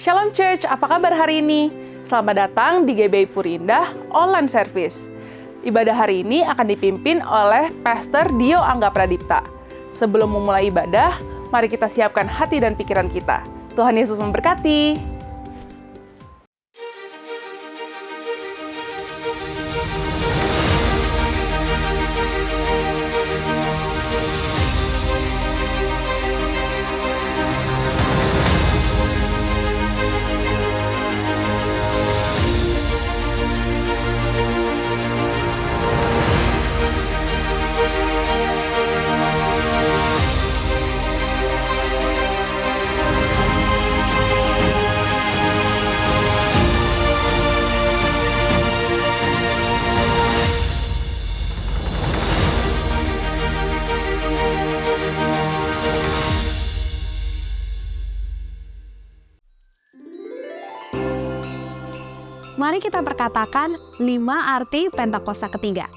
Shalom Church, apa kabar hari ini? Selamat datang di GBI Purindah Online Service. Ibadah hari ini akan dipimpin oleh Pastor Dio Angga Pradipta. Sebelum memulai ibadah, mari kita siapkan hati dan pikiran kita. Tuhan Yesus memberkati. Mari kita perkatakan 5 arti Pentakosta ketiga.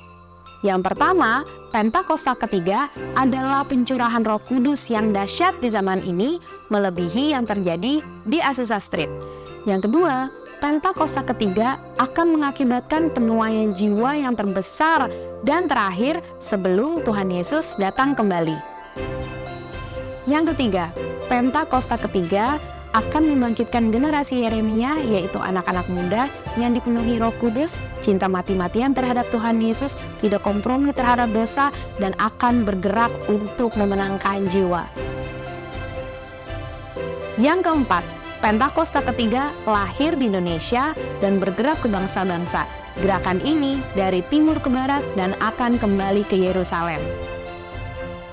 Yang pertama, Pentakosta ketiga adalah pencurahan Roh Kudus yang dahsyat di zaman ini, melebihi yang terjadi di Azusa Street. Yang kedua, Pentakosta ketiga akan mengakibatkan penuaian jiwa yang terbesar dan terakhir sebelum Tuhan Yesus datang kembali. Yang ketiga, Pentakosta ketiga akan membangkitkan generasi Yeremia, yaitu anak-anak muda yang dipenuhi Roh Kudus, cinta mati-matian terhadap Tuhan Yesus, tidak kompromi terhadap dosa, dan akan bergerak untuk memenangkan jiwa. Yang keempat, Pentakosta ketiga lahir di Indonesia dan bergerak ke bangsa-bangsa. Gerakan ini dari timur ke barat dan akan kembali ke Yerusalem.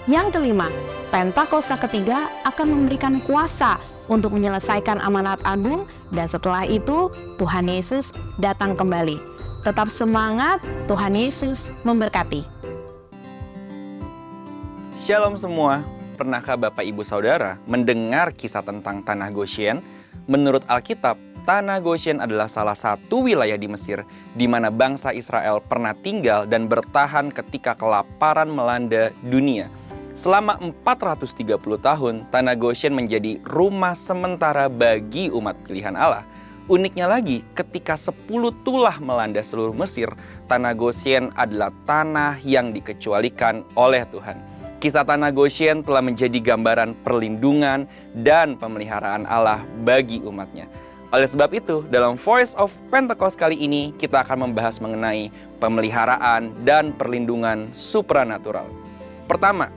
Yang kelima, Pentakosta ketiga akan memberikan kuasa untuk menyelesaikan amanat agung, dan setelah itu Tuhan Yesus datang kembali. Tetap semangat, Tuhan Yesus memberkati. Shalom semua, pernahkah Bapak Ibu Saudara mendengar kisah tentang Tanah Goshen? Menurut Alkitab, Tanah Goshen adalah salah satu wilayah di Mesir di mana bangsa Israel pernah tinggal dan bertahan ketika kelaparan melanda dunia. Selama 430 tahun, Tanah Goshen menjadi rumah sementara bagi umat pilihan Allah. Uniknya lagi, ketika 10 tulah melanda seluruh Mesir, Tanah Goshen adalah tanah yang dikecualikan oleh Tuhan. Kisah Tanah Goshen telah menjadi gambaran perlindungan dan pemeliharaan Allah bagi umatnya. Oleh sebab itu, dalam Voice of Pentecost kali ini, kita akan membahas mengenai pemeliharaan dan perlindungan supranatural. Pertama,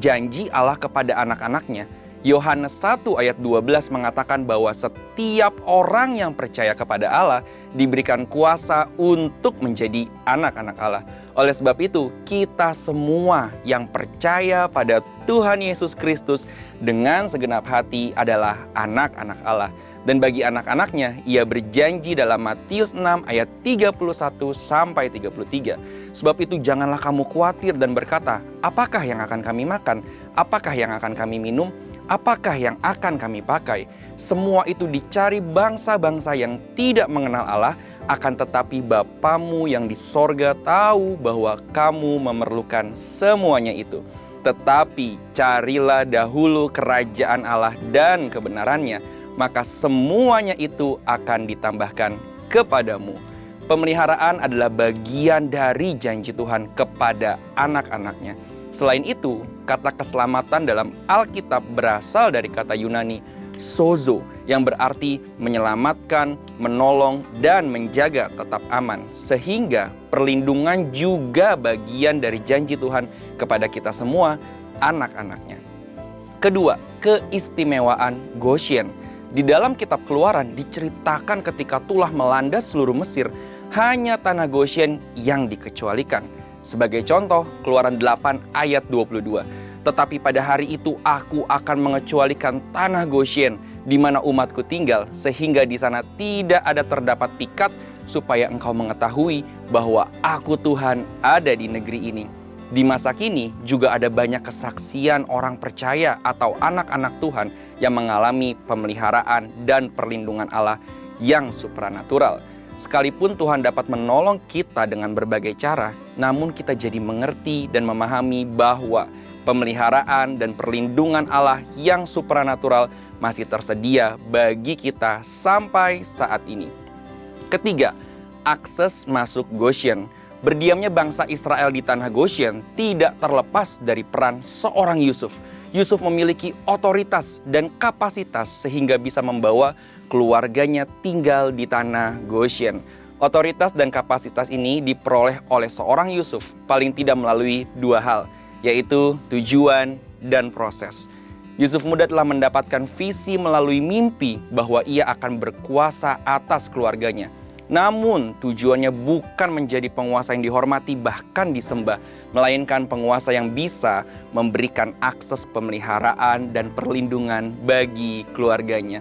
janji Allah kepada anak-anaknya. Yohanes 1 ayat 12 mengatakan bahwa setiap orang yang percaya kepada Allah diberikan kuasa untuk menjadi anak-anak Allah. Oleh sebab itu, kita semua yang percaya pada Tuhan Yesus Kristus dengan segenap hati adalah anak-anak Allah. Dan bagi anak-anaknya, ia berjanji dalam Matius 6 ayat 31-33. Sebab itu janganlah kamu khawatir dan berkata, apakah yang akan kami makan? Apakah yang akan kami minum? Apakah yang akan kami pakai? Semua itu dicari bangsa-bangsa yang tidak mengenal Allah, akan tetapi Bapamu yang di sorga tahu bahwa kamu memerlukan semuanya itu. Tetapi carilah dahulu kerajaan Allah dan kebenarannya, maka semuanya itu akan ditambahkan kepadamu. Pemeliharaan adalah bagian dari janji Tuhan kepada anak-anaknya. Selain itu, kata keselamatan dalam Alkitab berasal dari kata Yunani sozo, yang berarti menyelamatkan, menolong, dan menjaga tetap aman. Sehingga perlindungan juga bagian dari janji Tuhan kepada kita semua, anak-anaknya. Kedua, keistimewaan Goshen. Di dalam kitab Keluaran diceritakan ketika tulah melanda seluruh Mesir, hanya Tanah Goshen yang dikecualikan. Sebagai contoh, Keluaran 8 ayat 22. Tetapi pada hari itu aku akan mengecualikan Tanah Goshen di mana umatku tinggal, sehingga di sana tidak ada terdapat pikat, supaya engkau mengetahui bahwa aku Tuhan ada di negeri ini. Di masa kini juga ada banyak kesaksian orang percaya atau anak-anak Tuhan yang mengalami pemeliharaan dan perlindungan Allah yang supranatural. Sekalipun Tuhan dapat menolong kita dengan berbagai cara, namun kita jadi mengerti dan memahami bahwa pemeliharaan dan perlindungan Allah yang supranatural masih tersedia bagi kita sampai saat ini. Ketiga, akses masuk Goshen. Berdiamnya bangsa Israel di tanah Goshen tidak terlepas dari peran seorang Yusuf. Yusuf memiliki otoritas dan kapasitas sehingga bisa membawa keluarganya tinggal di tanah Goshen. Otoritas dan kapasitas ini diperoleh oleh seorang Yusuf paling tidak melalui dua hal, yaitu tujuan dan proses. Yusuf muda telah mendapatkan visi melalui mimpi bahwa ia akan berkuasa atas keluarganya. Namun tujuannya bukan menjadi penguasa yang dihormati bahkan disembah, melainkan penguasa yang bisa memberikan akses pemeliharaan dan perlindungan bagi keluarganya.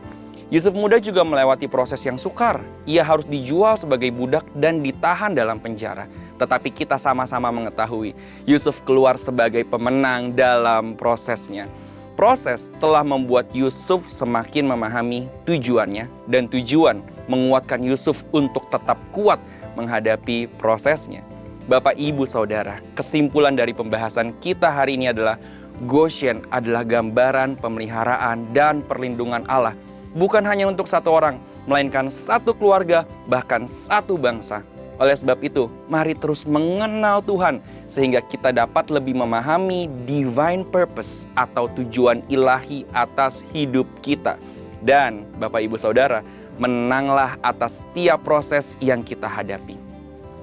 Yusuf muda juga melewati proses yang sukar. Ia harus dijual sebagai budak dan ditahan dalam penjara. Tetapi kita sama-sama mengetahui, Yusuf keluar sebagai pemenang dalam prosesnya. Proses telah membuat Yusuf semakin memahami tujuannya, dan tujuan menguatkan Yusuf untuk tetap kuat menghadapi prosesnya. Bapak, Ibu, Saudara, kesimpulan dari pembahasan kita hari ini adalah Goshen adalah gambaran pemeliharaan dan perlindungan Allah. Bukan hanya untuk satu orang, melainkan satu keluarga, bahkan satu bangsa. Oleh sebab itu, mari terus mengenal Tuhan sehingga kita dapat lebih memahami divine purpose atau tujuan ilahi atas hidup kita. Dan Bapak, Ibu, Saudara, menanglah atas setiap proses yang kita hadapi.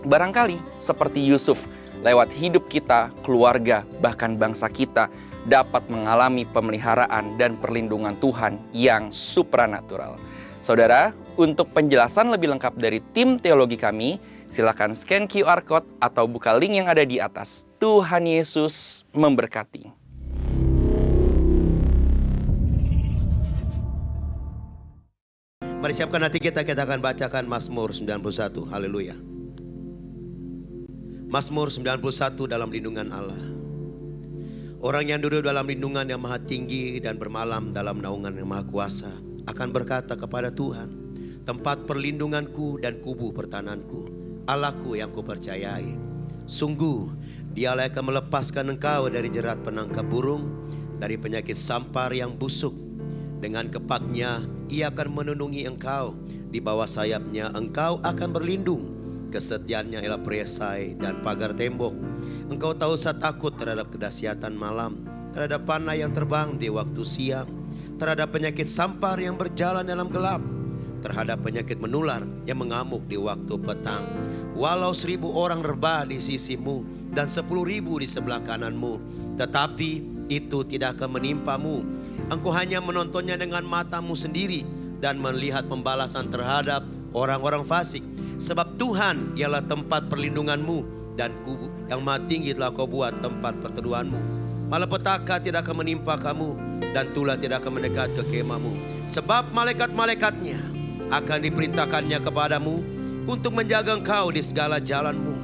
Barangkali seperti Yusuf, lewat hidup kita, keluarga, bahkan bangsa kita dapat mengalami pemeliharaan dan perlindungan Tuhan yang supranatural. Saudara, untuk penjelasan lebih lengkap dari tim teologi kami, silakan scan QR Code atau buka link yang ada di atas. Tuhan Yesus memberkati. Mari siapkan hati kita akan bacakan Mazmur 91. Haleluya. Mazmur 91 dalam lindungan Allah. Orang yang duduk dalam lindungan yang maha tinggi dan bermalam dalam naungan yang maha kuasa akan berkata kepada Tuhan, tempat perlindunganku dan kubu pertananku, Allahku yang kupercayai. Sungguh Dialah yang akan melepaskan engkau dari jerat penangkap burung, dari penyakit sampar yang busuk. Dengan kepaknya Ia akan menundungi engkau, di bawah sayapnya engkau akan berlindung. Kesetiaannya ialah perisai dan pagar tembok. Engkau tak usah takut terhadap kedahsyatan malam, terhadap panah yang terbang di waktu siang, terhadap penyakit sampar yang berjalan dalam gelap, terhadap penyakit menular yang mengamuk di waktu petang. Walau 1000 orang rebah di sisimu dan 10.000 di sebelah kananmu, tetapi itu tidak akan menimpamu. Engkau hanya menontonnya dengan matamu sendiri dan melihat pembalasan terhadap orang-orang fasik. Sebab Tuhan ialah tempat perlindunganmu, dan kubu yang maha tinggi telah kau buat tempat perteduhanmu. Malapetaka tidak akan menimpa kamu, dan tulah tidak akan mendekat ke kemahmu. Sebab malaikat-malaikatnya akan diperintahkannya kepadamu untuk menjaga engkau di segala jalanmu.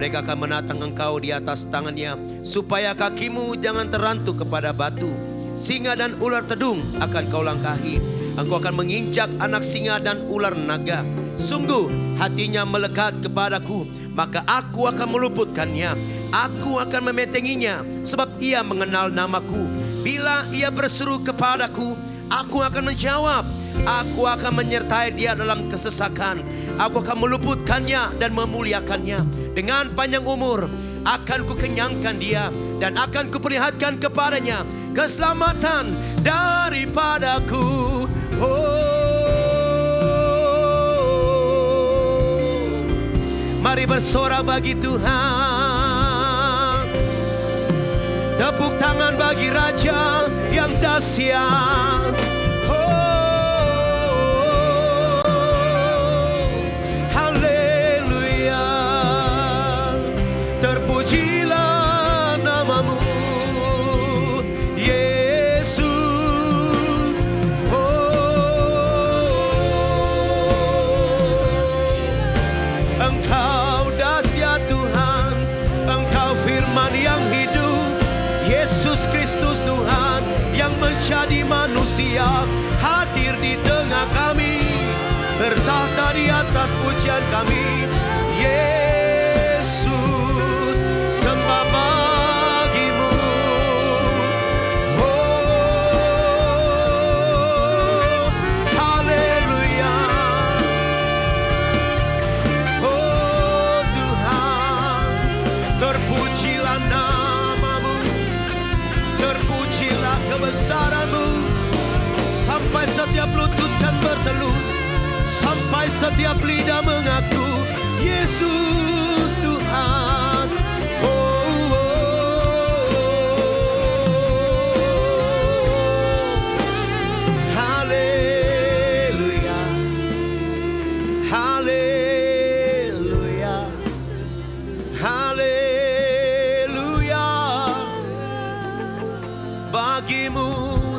Mereka akan menatang engkau di atas tangannya, supaya kakimu jangan terantuk kepada batu. Singa dan ular tedung akan kau langkahi. Engkau akan menginjak anak singa dan ular naga. Sungguh hatinya melekat kepadaku, maka aku akan meluputkannya. Aku akan memetenginya, sebab ia mengenal namaku. Bila ia berseru kepadaku, aku akan menjawab. Aku akan menyertai dia dalam kesesakan. Aku akan meluputkannya dan memuliakannya. Dengan panjang umur akan kukenyangkan dia, dan akan kuperlihatkan kepadanya keselamatan daripadaku. Mari bersorak bagi Tuhan. Tepuk tangan bagi Raja yang dahsyat. Haleluya. Terpujilah namamu, Yesus. Engkau dahsyat Tuhan, Engkau firman yang hidup, Yesus Kristus Tuhan yang menjadi manusia, hadir di tengah kami, bertahta di atas pujian kami. Yesus, sembah bagimu. akan bertelur sampai setiap lidah mengaku Yesus Tuhan. Oh, haleluya, haleluya, haleluya. Bagimu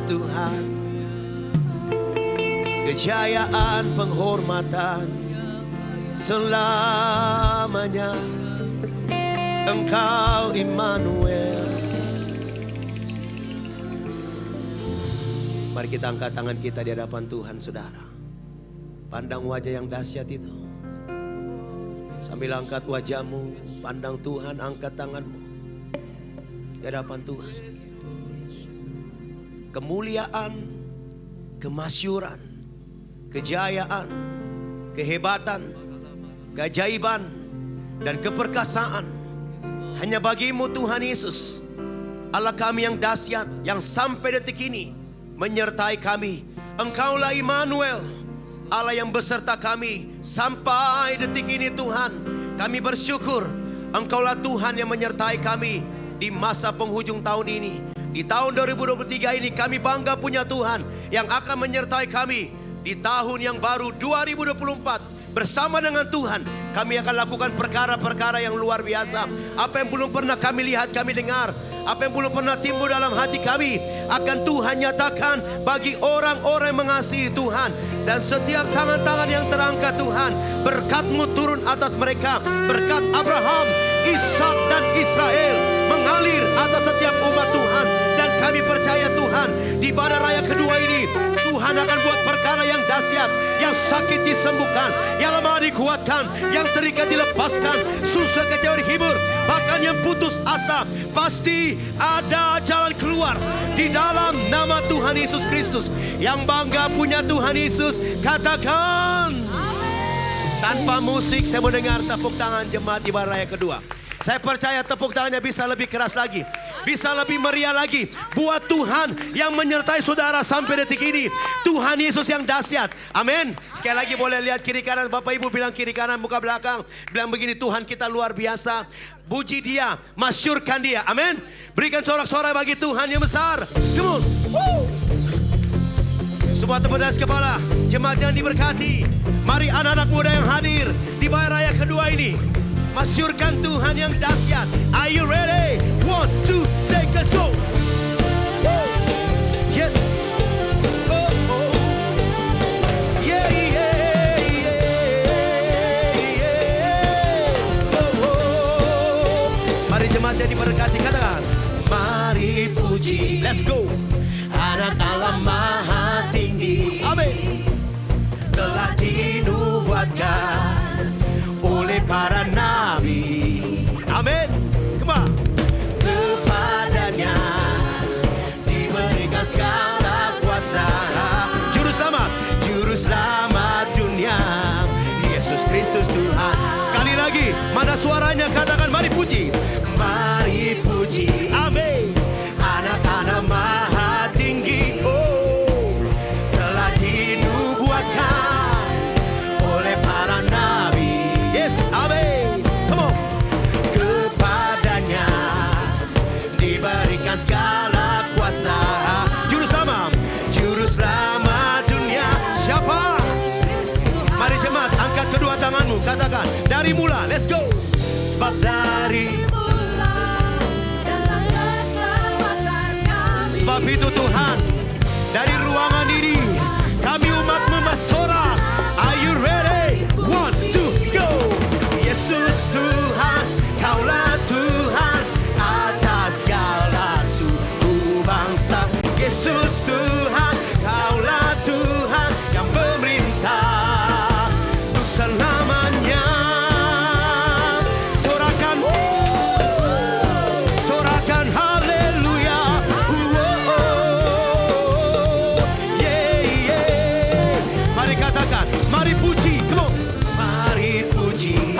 Tuhan kejayaan, penghormatan selamanya. Engkau Immanuel. Mari kita angkat tangan kita di hadapan Tuhan, saudara. Pandang wajah yang dahsyat itu. Sambil angkat wajahmu, pandang Tuhan, angkat tanganmu di hadapan Tuhan. Kemuliaan, kemasyuran, kejayaan, kehebatan, keajaiban, dan keperkasaan hanya bagimu Tuhan Yesus, Allah kami yang dahsyat, yang sampai detik ini menyertai kami. Engkaulah Immanuel, Allah yang beserta kami sampai detik ini. Tuhan, kami bersyukur Engkaulah Tuhan yang menyertai kami di masa penghujung tahun ini. Di tahun 2023 ini kami bangga punya Tuhan yang akan menyertai kami di tahun yang baru 2024. Bersama dengan Tuhan kami akan lakukan perkara-perkara yang luar biasa. Apa yang belum pernah kami lihat, kami dengar, apa yang belum pernah timbul dalam hati kami, akan Tuhan nyatakan bagi orang-orang yang mengasihi Tuhan. Dan setiap tangan-tangan yang terangkat Tuhan, berkat-Mu turun atas mereka. Berkat Abraham, Ishak dan Israel mengalir atas setiap umat Tuhan. Dan kami percaya Tuhan, di ibadah raya kedua ini Tuhan akan buat perkara yang dahsyat. Yang sakit disembuhkan, yang lemah dikuatkan, yang terikat dilepaskan, susah kecewa dihibur, bahkan yang putus asa pasti ada jalan keluar di dalam nama Tuhan Yesus Kristus. Yang bangga punya Tuhan Yesus, katakan tanpa musik. Saya mau dengar tepuk tangan jemaat ibadah raya kedua. Saya percaya tepuk tangannya bisa lebih keras lagi, bisa lebih meriah lagi. Buat Tuhan yang menyertai saudara sampai detik ini. Tuhan Yesus yang dahsyat. Amin. Sekali lagi boleh lihat kiri kanan. Bapak Ibu bilang kiri kanan, muka belakang. Bilang begini, Tuhan kita luar biasa. Puji Dia, masyurkan Dia. Amin. Berikan sorak-sorai bagi Tuhan yang besar. Come on. Woo. Semua tepuk tangan kepala. Jemaat yang diberkati. Mari anak-anak muda yang hadir di ibadah raya kedua ini, masyurkan Tuhan yang dahsyat. Are you ready? 1, 2, 3, let's go. Woo. Yes. Oh, oh. Yeah, yeah, yeah, yeah. Oh, oh. Mari jemaat yang diberkati, katakan, mari puji, let's go. Anak Allah Maha Tinggi, amin, telah dinubuatkan oleh para nabi, amin. Come on. Kepadanya diberikan segala kuasa, juru selamat dunia, Yesus Kristus Tuhan. Sekali lagi, mana suaranya? Katakan mari puji, amin. Anak-anak Maha Tinggi, oh, telah dinubuatkan oleh para nabi. Yes, amin. Come on. Kepadanya diberikan segala kuasa, juru selamat dunia. Siapa? Mari jemaat, angkat kedua tanganmu, katakan dari mula, let's go. Sebab dari sebab itu Tuhan, dari ruangan ini kami umat-Mu bersorak. Are you ready? 1, 2, go. Yesus Tuhan, Kaulah Tuhan atas segala suku bangsa. Yesus Tuhan, Kaulah Tuhan yang memerintah untuk selamanya. Sorakan haleluya. Mari katakan, mari puji, come on. Mari puji,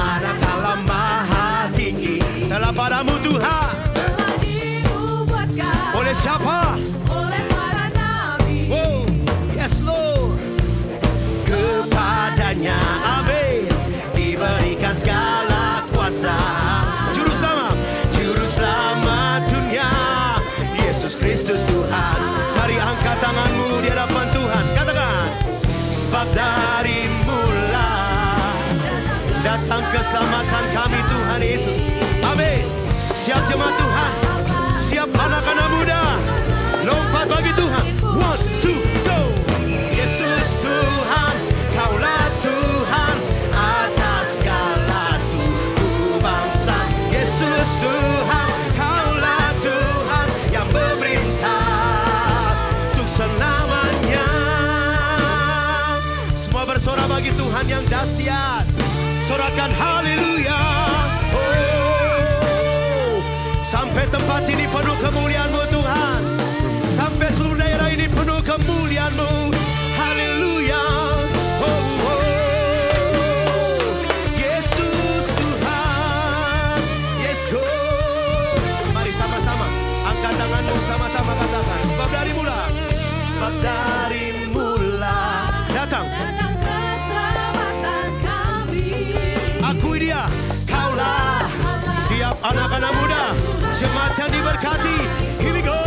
Anak Allah Maha Tinggi, telah padamu Tuhan. Oleh siapa? Oleh para nabi. Oh, yes Lord. sebab dari mula datang keselamatan kami Tuhan Yesus. Amin. Siap jemaat Tuhan, siap anak-anak muda, lompat bagi Tuhan. 1, 2, go. Yesus Tuhan, Kaulah Tuhan atas segala suku bangsa. Yesus Tuhan, Kaulah Tuhan yang memerintah untuk selamanya. Semua bersorak bagi Tuhan yang dahsyat. Sorakan haleluya. Oh, sampai tempat ini penuh kemuliaan-Mu Tuhan. Sampai seluruh daerah ini penuh kemuliaan-Mu. Haleluya. Oh, oh. Yesus Tuhan. Yes God. Mari sama-sama angkat tanganmu, sama-sama katakan. Sebab dari mula. Sebab dari mula datang. Akui dia, Kaulah. Siap anak-anak muda, jemaat yang diberkati. Here we go,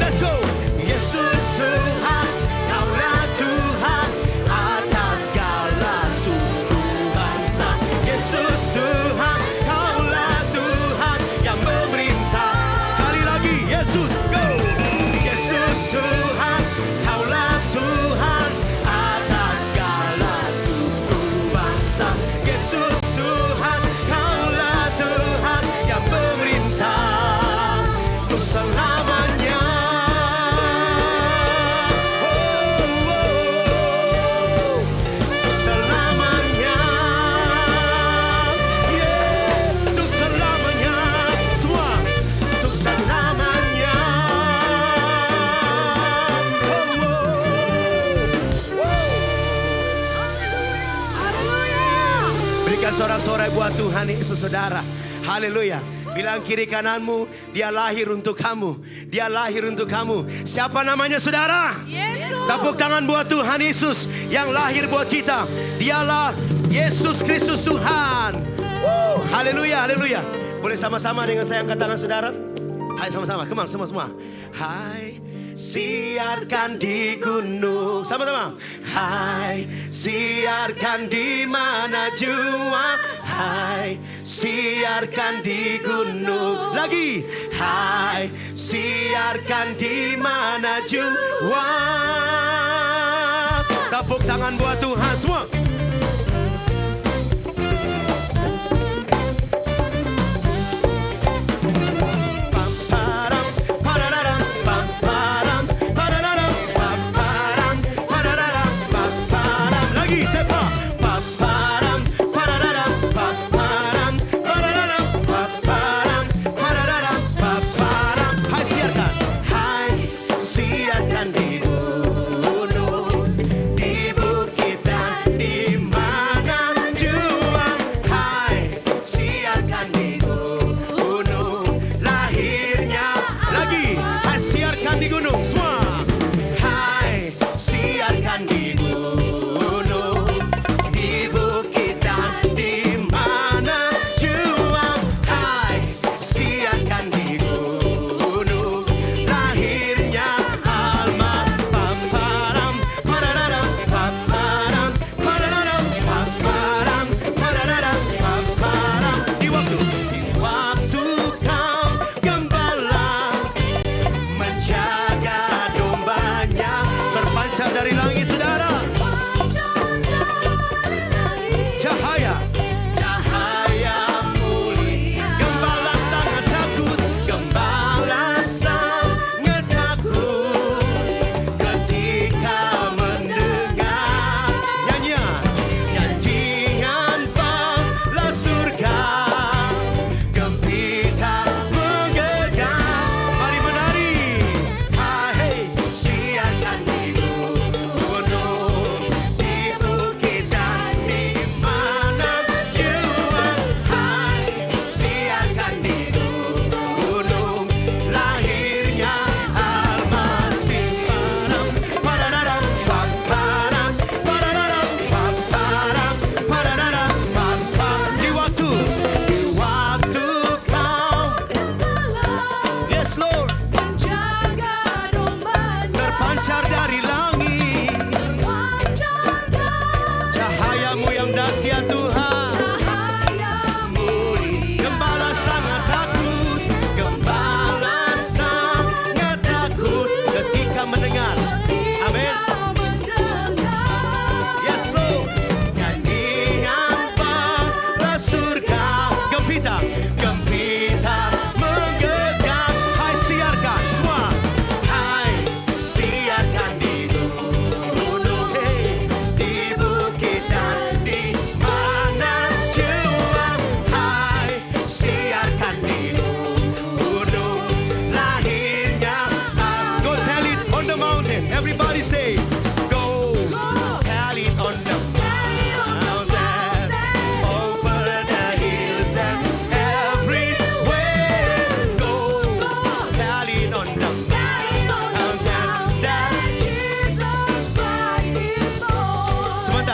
let's go. Yesus Tuhan, Kaulah Tuhan atas segala suku bangsa. Yesus Tuhan, Kaulah Tuhan yang memerintah. Sekali lagi, Yesus, go. Yesus Tuhan, Kaulah Tuhan atas segala suku bangsa. Yesus Tuhan, Kaulah Tuhan yang memerintah untuk selamanya. Untuk selamanya. Yeah, untuk selamanya. Semua untuk selamanya. Berikan sorak-sorai buat Tuhan Yesus saudara. Haleluya. Bilang kiri kananmu, dia lahir untuk kamu. Dia lahir untuk kamu. Siapa namanya saudara? Yesus. Tepuk tangan buat Tuhan Yesus yang lahir buat kita. Dialah Yesus Kristus Tuhan. Haleluya, haleluya. Boleh sama-sama dengan saya angkat tangan saudara? Hai sama-sama, come on, semua-semua. Hai, siarkan di gunung. Sama-sama. Hai, siarkan di mana jua. Hai, siarkan di gunung. Lagi. Hai, siarkan di mana jua. Tepuk tangan buat Tuhan semua. Di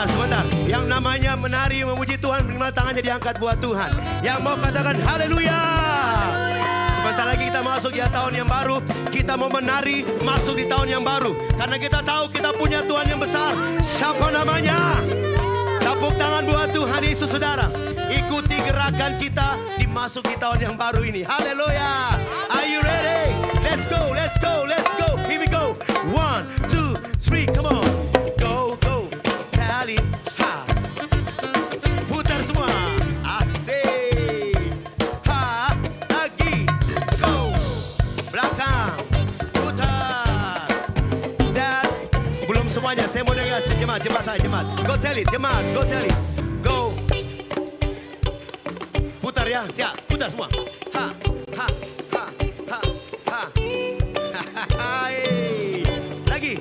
Sebentar. Yang namanya menari memuji Tuhan, minimal tangannya diangkat buat Tuhan. Yang mau katakan haleluya. Sebentar lagi kita masuk ya tahun yang baru. Kita mau menari masuk di tahun yang baru. Karena kita tahu kita punya Tuhan yang besar. Siapa namanya? Tepuk tangan buat Tuhan Yesus, saudara. Ikuti gerakan kita dimasuki tahun yang baru ini. Haleluya. Are you ready? Let's go. Here we go. 1, 2, 3, come on. Go. Tally. Ha. Putar semua. Asik. Ha. Lagi. Go. Belakang. Putar. Dan belum semuanya. Saya mau dengar jemaat saya. Go tell it. Go. Putar ya. Siap. Putar semua. Ha. Lagi.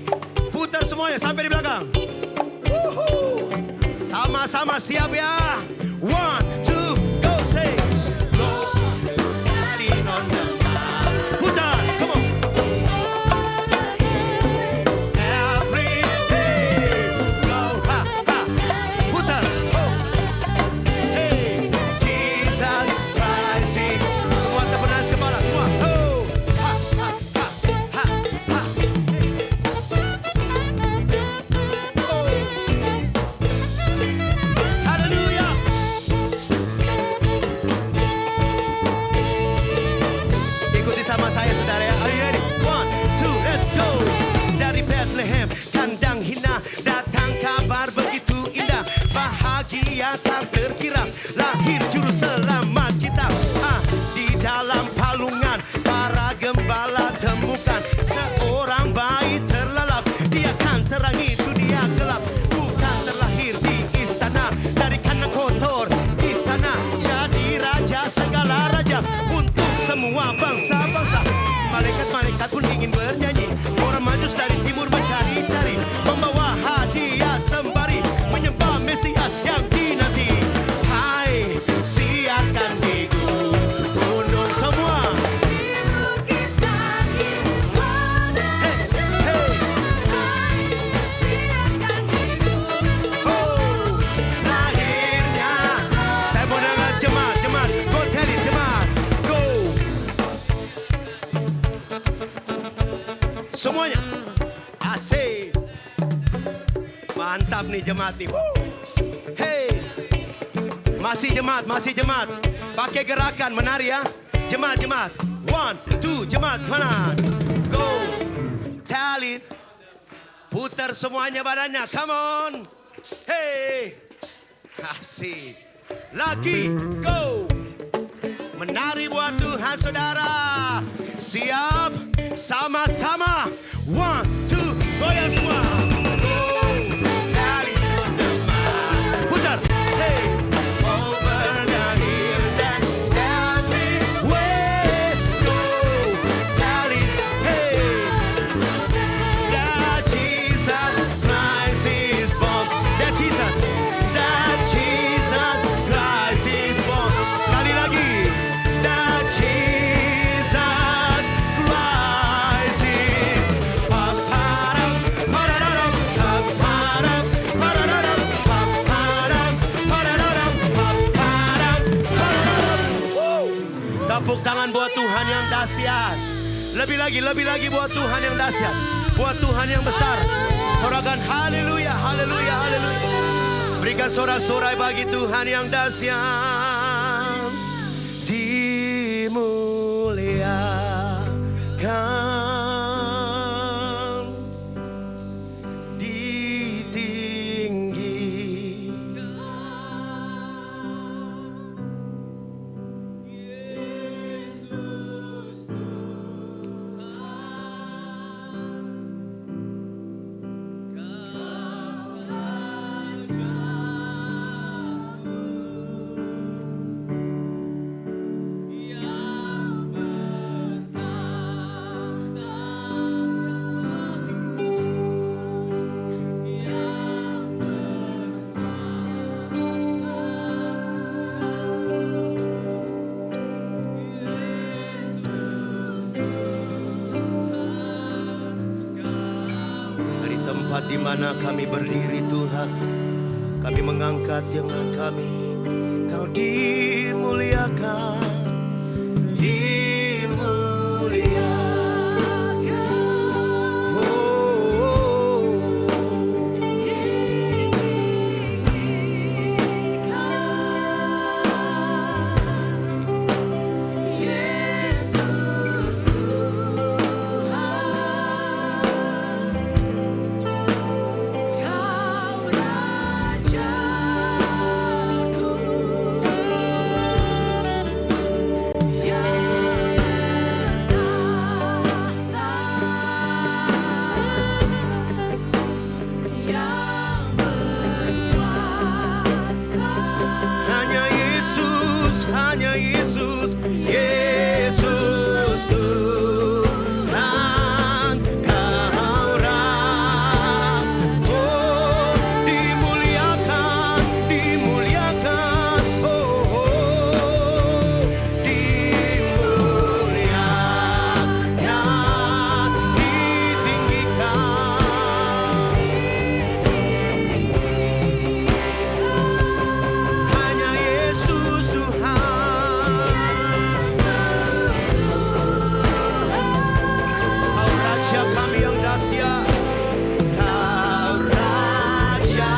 Putar semuanya sampai di belakang. Sama-sama siap ya. 1, 2, go say. Go. Daddy on the line. Putar. Come on. Every day. Go. Ha. Putar. Go. Hey. Jesus Christ. Semua terpenas kepala. Semua. Oh. Ha. Oh. Haleluya. Ikuti sama saya saudara ya. Are you ready? 1, 2, let's go. Dari Bethlehem, kandang hina, datang kabar begitu indah. Bahagia tak terkira, lahir juru selamat kita. Di dalam palungan, para gembala temukan seorang bayi terlelap. Dia kan terangi dunia gelap. Bukan terlahir di istana, dari kandang kotor di sana. Jadi raja segala raja untuk semua bangsa-bangsa. Malaikat-malaikat pun ingin bernyanyi. Orang majus dari timur mencari-cari, membawa hadiah sembari, menyembah Mesias yang dinanti. Hai, siarkan di gunung semua. Oh, lahirnya. Saya mau dengar jemaat. Go tell it, jemaat. Go. Semuanya. Asik. Mantap nih jemaat nih. Hey. Masih jemaat. Pakai gerakan menari ya. Jemaat. 1, 2, jemaat mana? Go. Tell it. Putar semuanya badannya. Come on. Hey. Asik. Lagi. Go. Menari buat Tuhan saudara. Siap. Sama-sama. 1, 2, goyang semua. Go. Tally on the mat. Putar. Hey. Over the hills and everywhere. Go. Tally. Hey. That Jesus Christ is born. That Jesus Christ is born. Sekali lagi. That Jesus Christ is paparam, parararam, paparam, parararam, paparam, parararam, paparam, parararam. Tepuk tangan buat Tuhan yang dahsyat. Lebih lagi buat Tuhan yang dahsyat. Buat Tuhan yang besar. Sorakan haleluya. Berikan sorak-sorai bagi Tuhan yang dahsyat. Dimuliakan, ditinggi. Tempat di mana kami berdiri Tuhan, kami mengangkat tangan kami. Kau dimuliakan, dimuliakan. Oh, Yesus hanya Yesus, Yesus Tuhan, Kau Raja. Oh, dimuliakan, dimuliakan, dimuliakan, ditinggikan. Hanya Yesus Tuhan. Kau Raja kami yang dahsyat, Kau Raja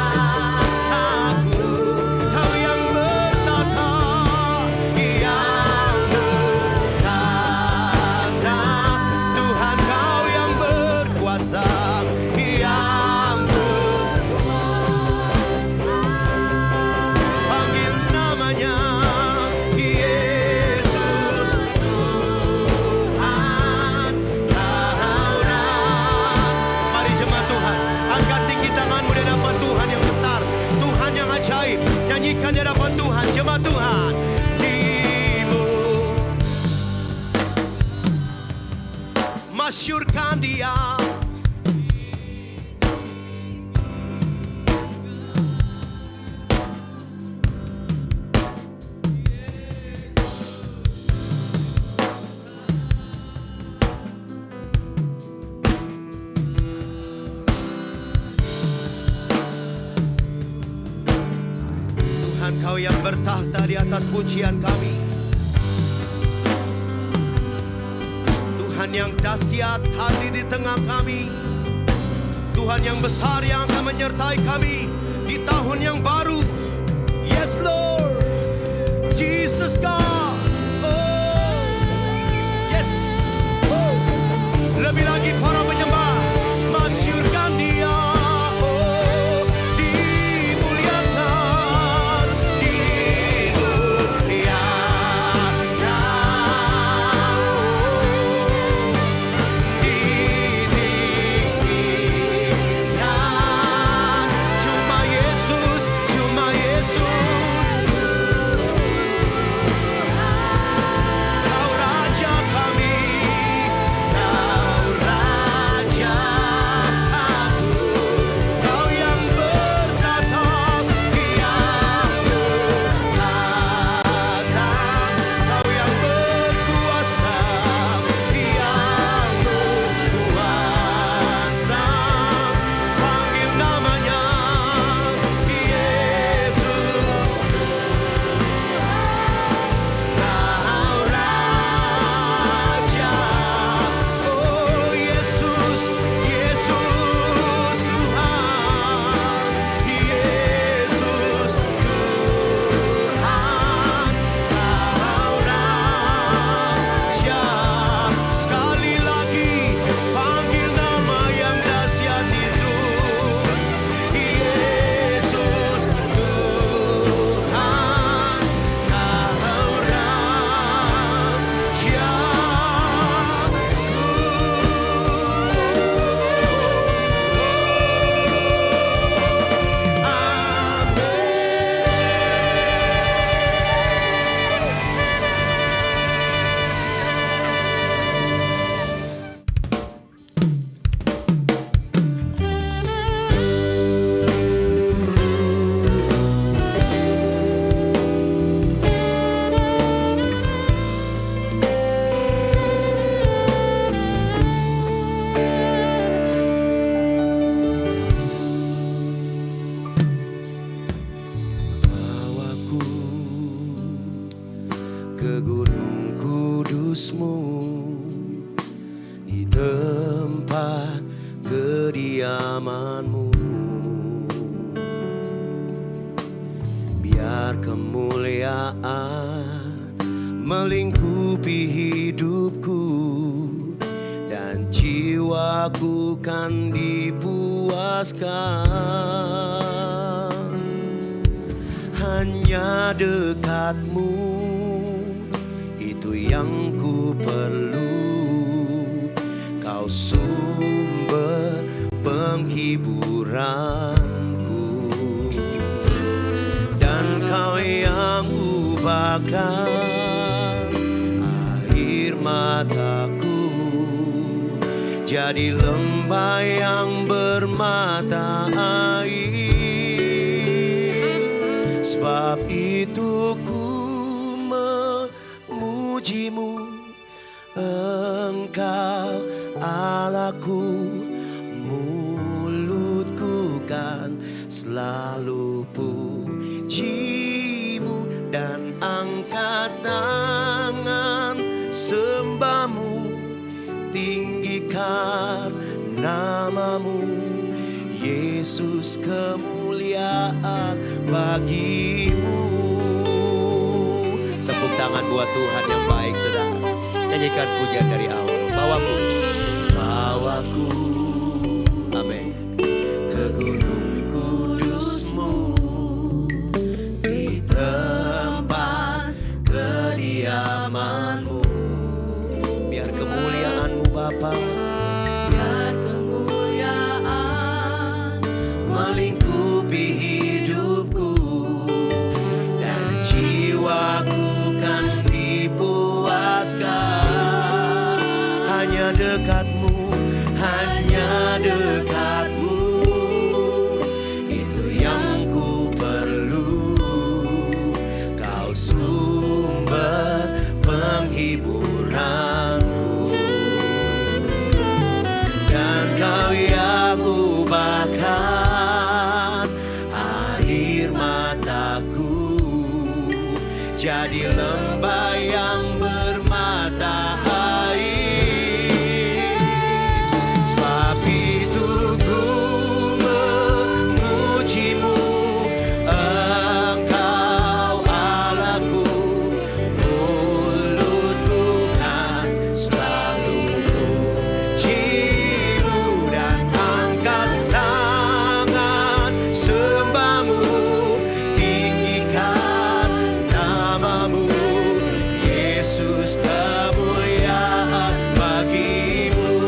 aku, Kau yang bertata, yang bertata. Tuhan Kau yang berkuasa, yang berkuasa. Panggil namanya Yesus Tuhan, Kau Raja. Mari jemaat Tuhan, angkat tinggi tanganmu di hadapan Tuhan yang besar, Tuhan yang ajaib. Nyanyikan di hadapan Tuhan, jemaat Tuhan. Masyurkan Dia. Tuhan Kau yang bertahta di atas pujian kami, Tuhan yang dahsyat hadir di tengah kami, Tuhan yang besar yang akan menyertai kami di tahun yang baru. Yes Lord, Jesus God. Oh, yes. Oh. Lebih lagi para penyembah, masyurkan Dia. Oh, dimuliakan, dimuliakan, ditinggikan. Cuma Yesus, cuma ke gunung kudus-Mu, di tempat kediaman-Mu. Biar kemuliaan melingkupi hidupku, dan jiwaku kan dipuaskan. Hanya dekat-Mu, itu yang ku perlu. Kau sumber penghiburanku, dan Kau yang ubahkan air mataku jadi lembah yang bermata air. Sebab itu ku memuji-Mu, Engkau Allahku. Mulutku kan selalu puji-Mu, dan angkat tangan sembah-Mu, tinggikan nama-Mu. Yesus, kemuliaan bagi-Mu. Tepuk tangan buat Tuhan yang baik, saudara. Nyanyikan pujian dari awal. Bawaku, amin, ke gunung kudus-Mu, di tempat kediaman-Mu. Biar kemuliaan-Mu Bapa, biar kemuliaan melingkupi hidupku, dan jiwaku kan dipuaskan. Hanya dekat-Mu, hanya dekat-Mu, itu yang ku perlu. Kau sumber penghiburanku, dan Kau yang ubahkan air mataku jadi lembah yang bermata air. Sebab itu ku memuji-Mu, Engkau Allahku. Mulutku kan selalu puji-Mu, dan angkat tangan sembah-Mu, tinggikan nama-Mu. Yesus, kemuliaan bagi-Mu.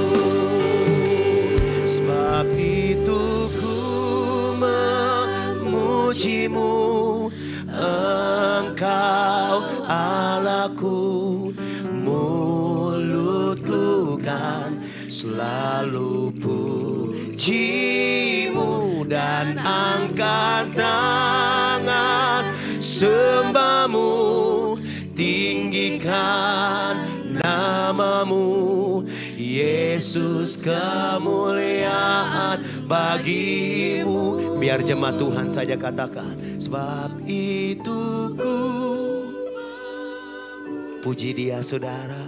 Sebab itu ku memuji-Mu, Engkau Allahku. Mulutku kan selalu puji-Mu, dan angkat tangan sembah-Mu, tinggikan nama-Mu. Yesus, kemuliaan bagi-Mu. Biar jemaat Tuhan saja katakan, sebab itu ku puji Dia, saudara.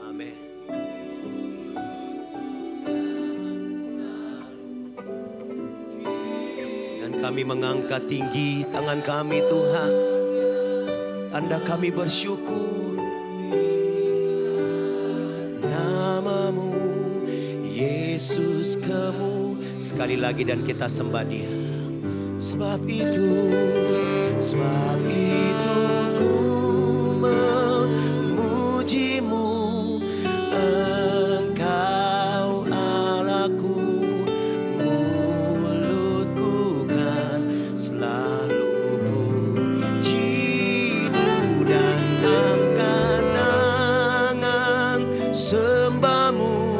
Amin. Dan kami mengangkat tinggi tangan kami, Tuhan. Tanda kami bersyukur. Nama-Mu, Yesus, sekali lagi, dan kita sembah Dia. Sebab itu ku memuji-Mu, Engkau Allahku. Mulutku kan selalu puji-Mu, dan angkat tangan sembah-Mu,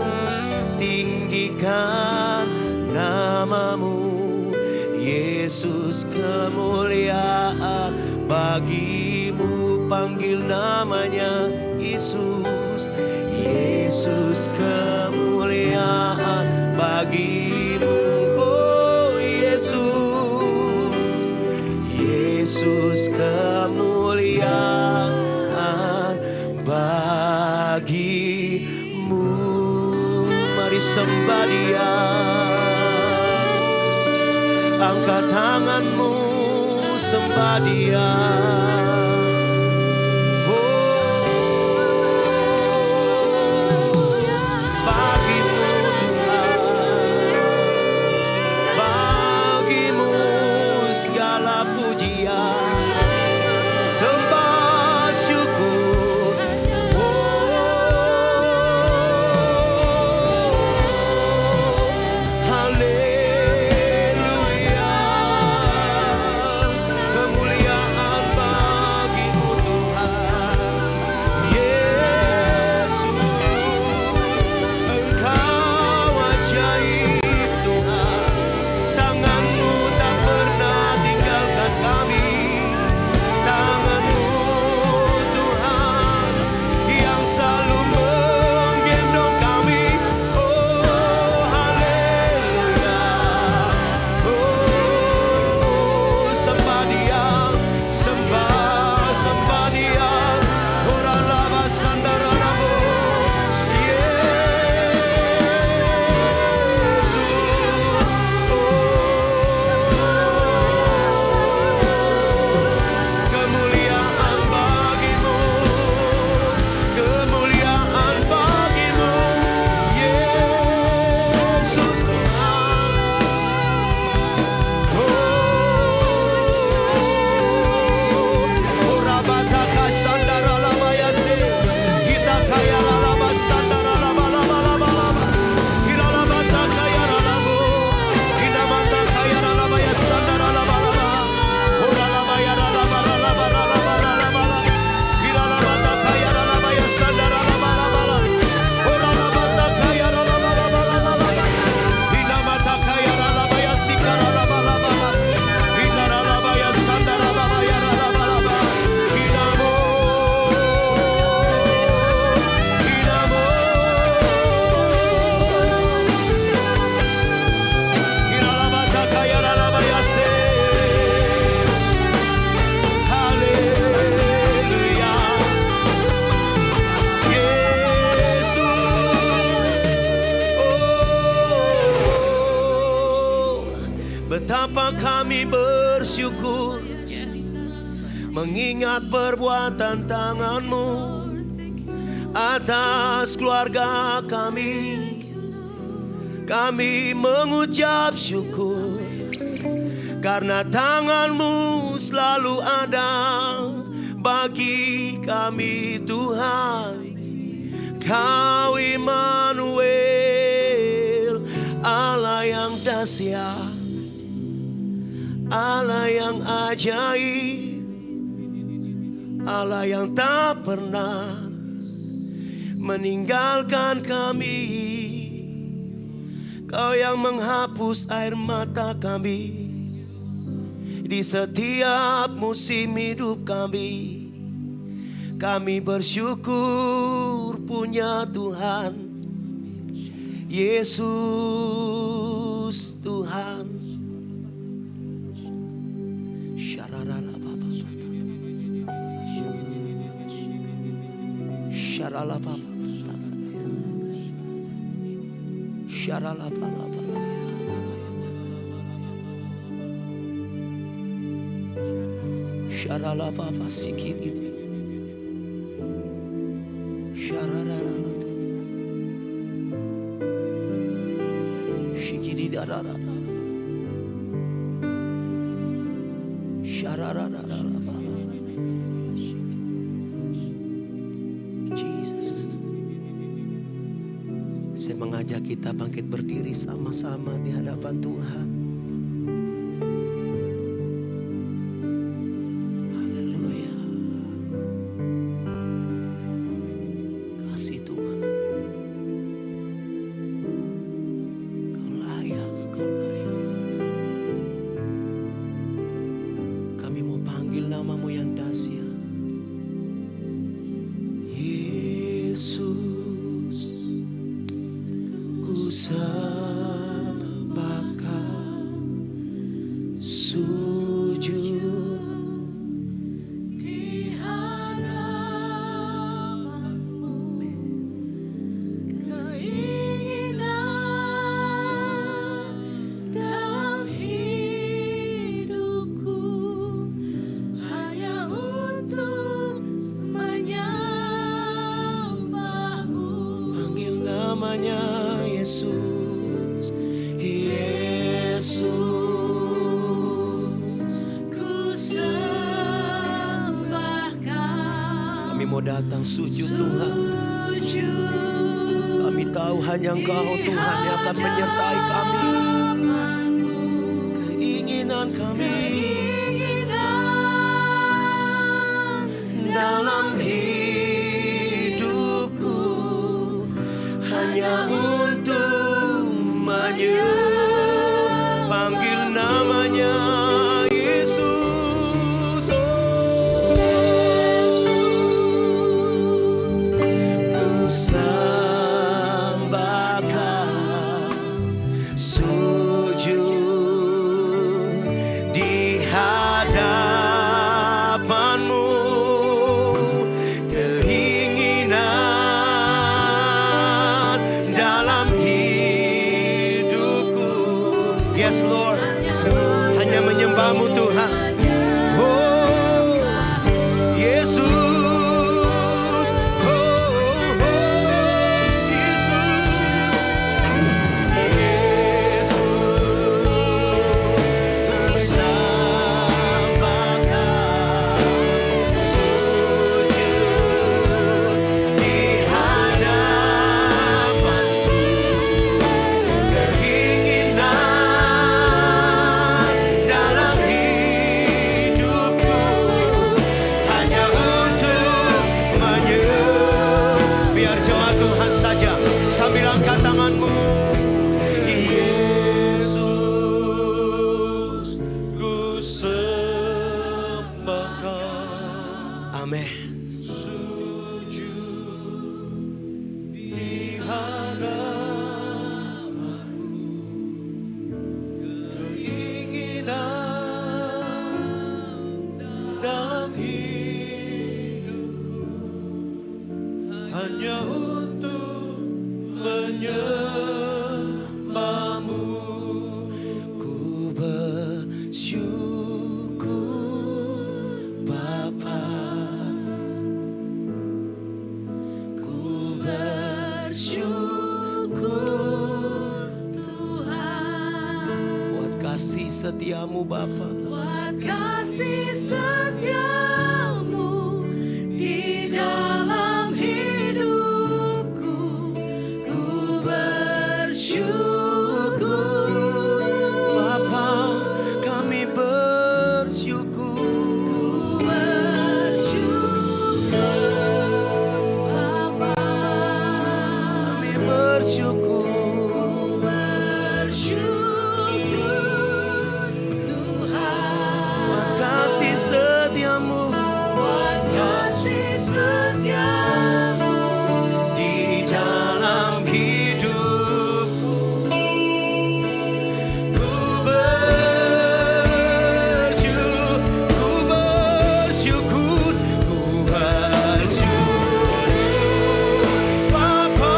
tinggikan nama-Mu. Yesus, kemuliaan bagi-Mu. Panggil namanya Yesus. Yesus, kemuliaan bagi-Mu. Oh Yesus, Yesus. sembah Dia. Angkat tanganmu, sembah Dia. Bagimu Tuhan, bagimu segala pujian, sembah syukur. Haleluya, kemuliaan bagimu Tuhan. Yesus, Engkau ajaib Tuhan. Tanganmu tak pernah tinggalkan kami. Tanganmu Tuhan yang selalu menggendong kami. Oh haleluya, oh sembah Dia, sembah Dia. Ora lava sandara ramo, kemuliaan bagimu, kemuliaan bagimu, Yesus Tuhan. Ora bataka sandara lama yase, kita kaya lama sandara lama lama lama lama, kita lama kaya lama, kita mata kaya lama ya sandara lama lama, ora lama ya lama lama lama lama lama, kita lama kaya lama ya sandara lama lama lama, ora lama kaya lama lama lama, kita mata kaya lama ya sikara lama lama lama, kita lama ya sandara lama ya lama lama, kita mo, kita lama kaya lama ya se. Haleluya, Yesus. Oh, betapa kami bersyukur mengingat perbuatan tangan-Mu atas keluarga kami. Kami mengucap syukur karena tangan-Mu selalu ada bagi kami Tuhan. Kau Immanuel, Allah yang dahsyat, Allah yang ajaib, Allah yang tak pernah meninggalkan kami. Kau yang menghapus air mata kami di setiap musim hidup kami. Kami bersyukur punya Tuhan, Yesus Tuhan. Syarala baba, syarala baba, syarala baba, syarala baba sikiri, syarala baba, sikiri darara, syarala baba. Jesus. Saya mengajak kita bangkit berdiri sama-sama di hadapan Tuhan. Haleluya. Kasih Tuhan. Kau layak, Kau layak. Kami mau panggil nama-Mu yang dahsyat. Yesus, ku sembah Kau. Yesus, Ku sembahkan, kami mau datang sujud Tuhan. Kami tahu hanya Engkau Tuhan yang akan menyertai kami. Keinginan kami dalam hidupku hanya untuk panggil namanya Yesus. Ku sembahkan sujud di hadapan-Mu. Keinginan dalam hidupku, yes Lord, hanya menyembah-Mu Tuhan. Oh Yesus, sambil angkat tanganmu. Yesus, ku sembahkan. Amin. Sujud di hadapan-Mu. Keinginan dalam hidupku hanya untuk menyembah-Mu. Ku bersyukur Bapa, ku bersyukur Tuhan buat kasih setia-Mu Bapa, buat kasih setia-Mu di dalam hidupku. Ku bersyukur Bapa, kami bersyukur. Bapa, Kami bersyukur. bersyukur Tuhan Buat kasih setia-Mu buat kasih setia-Mu di dalam hidupku. Ku bersyukur, Bapa.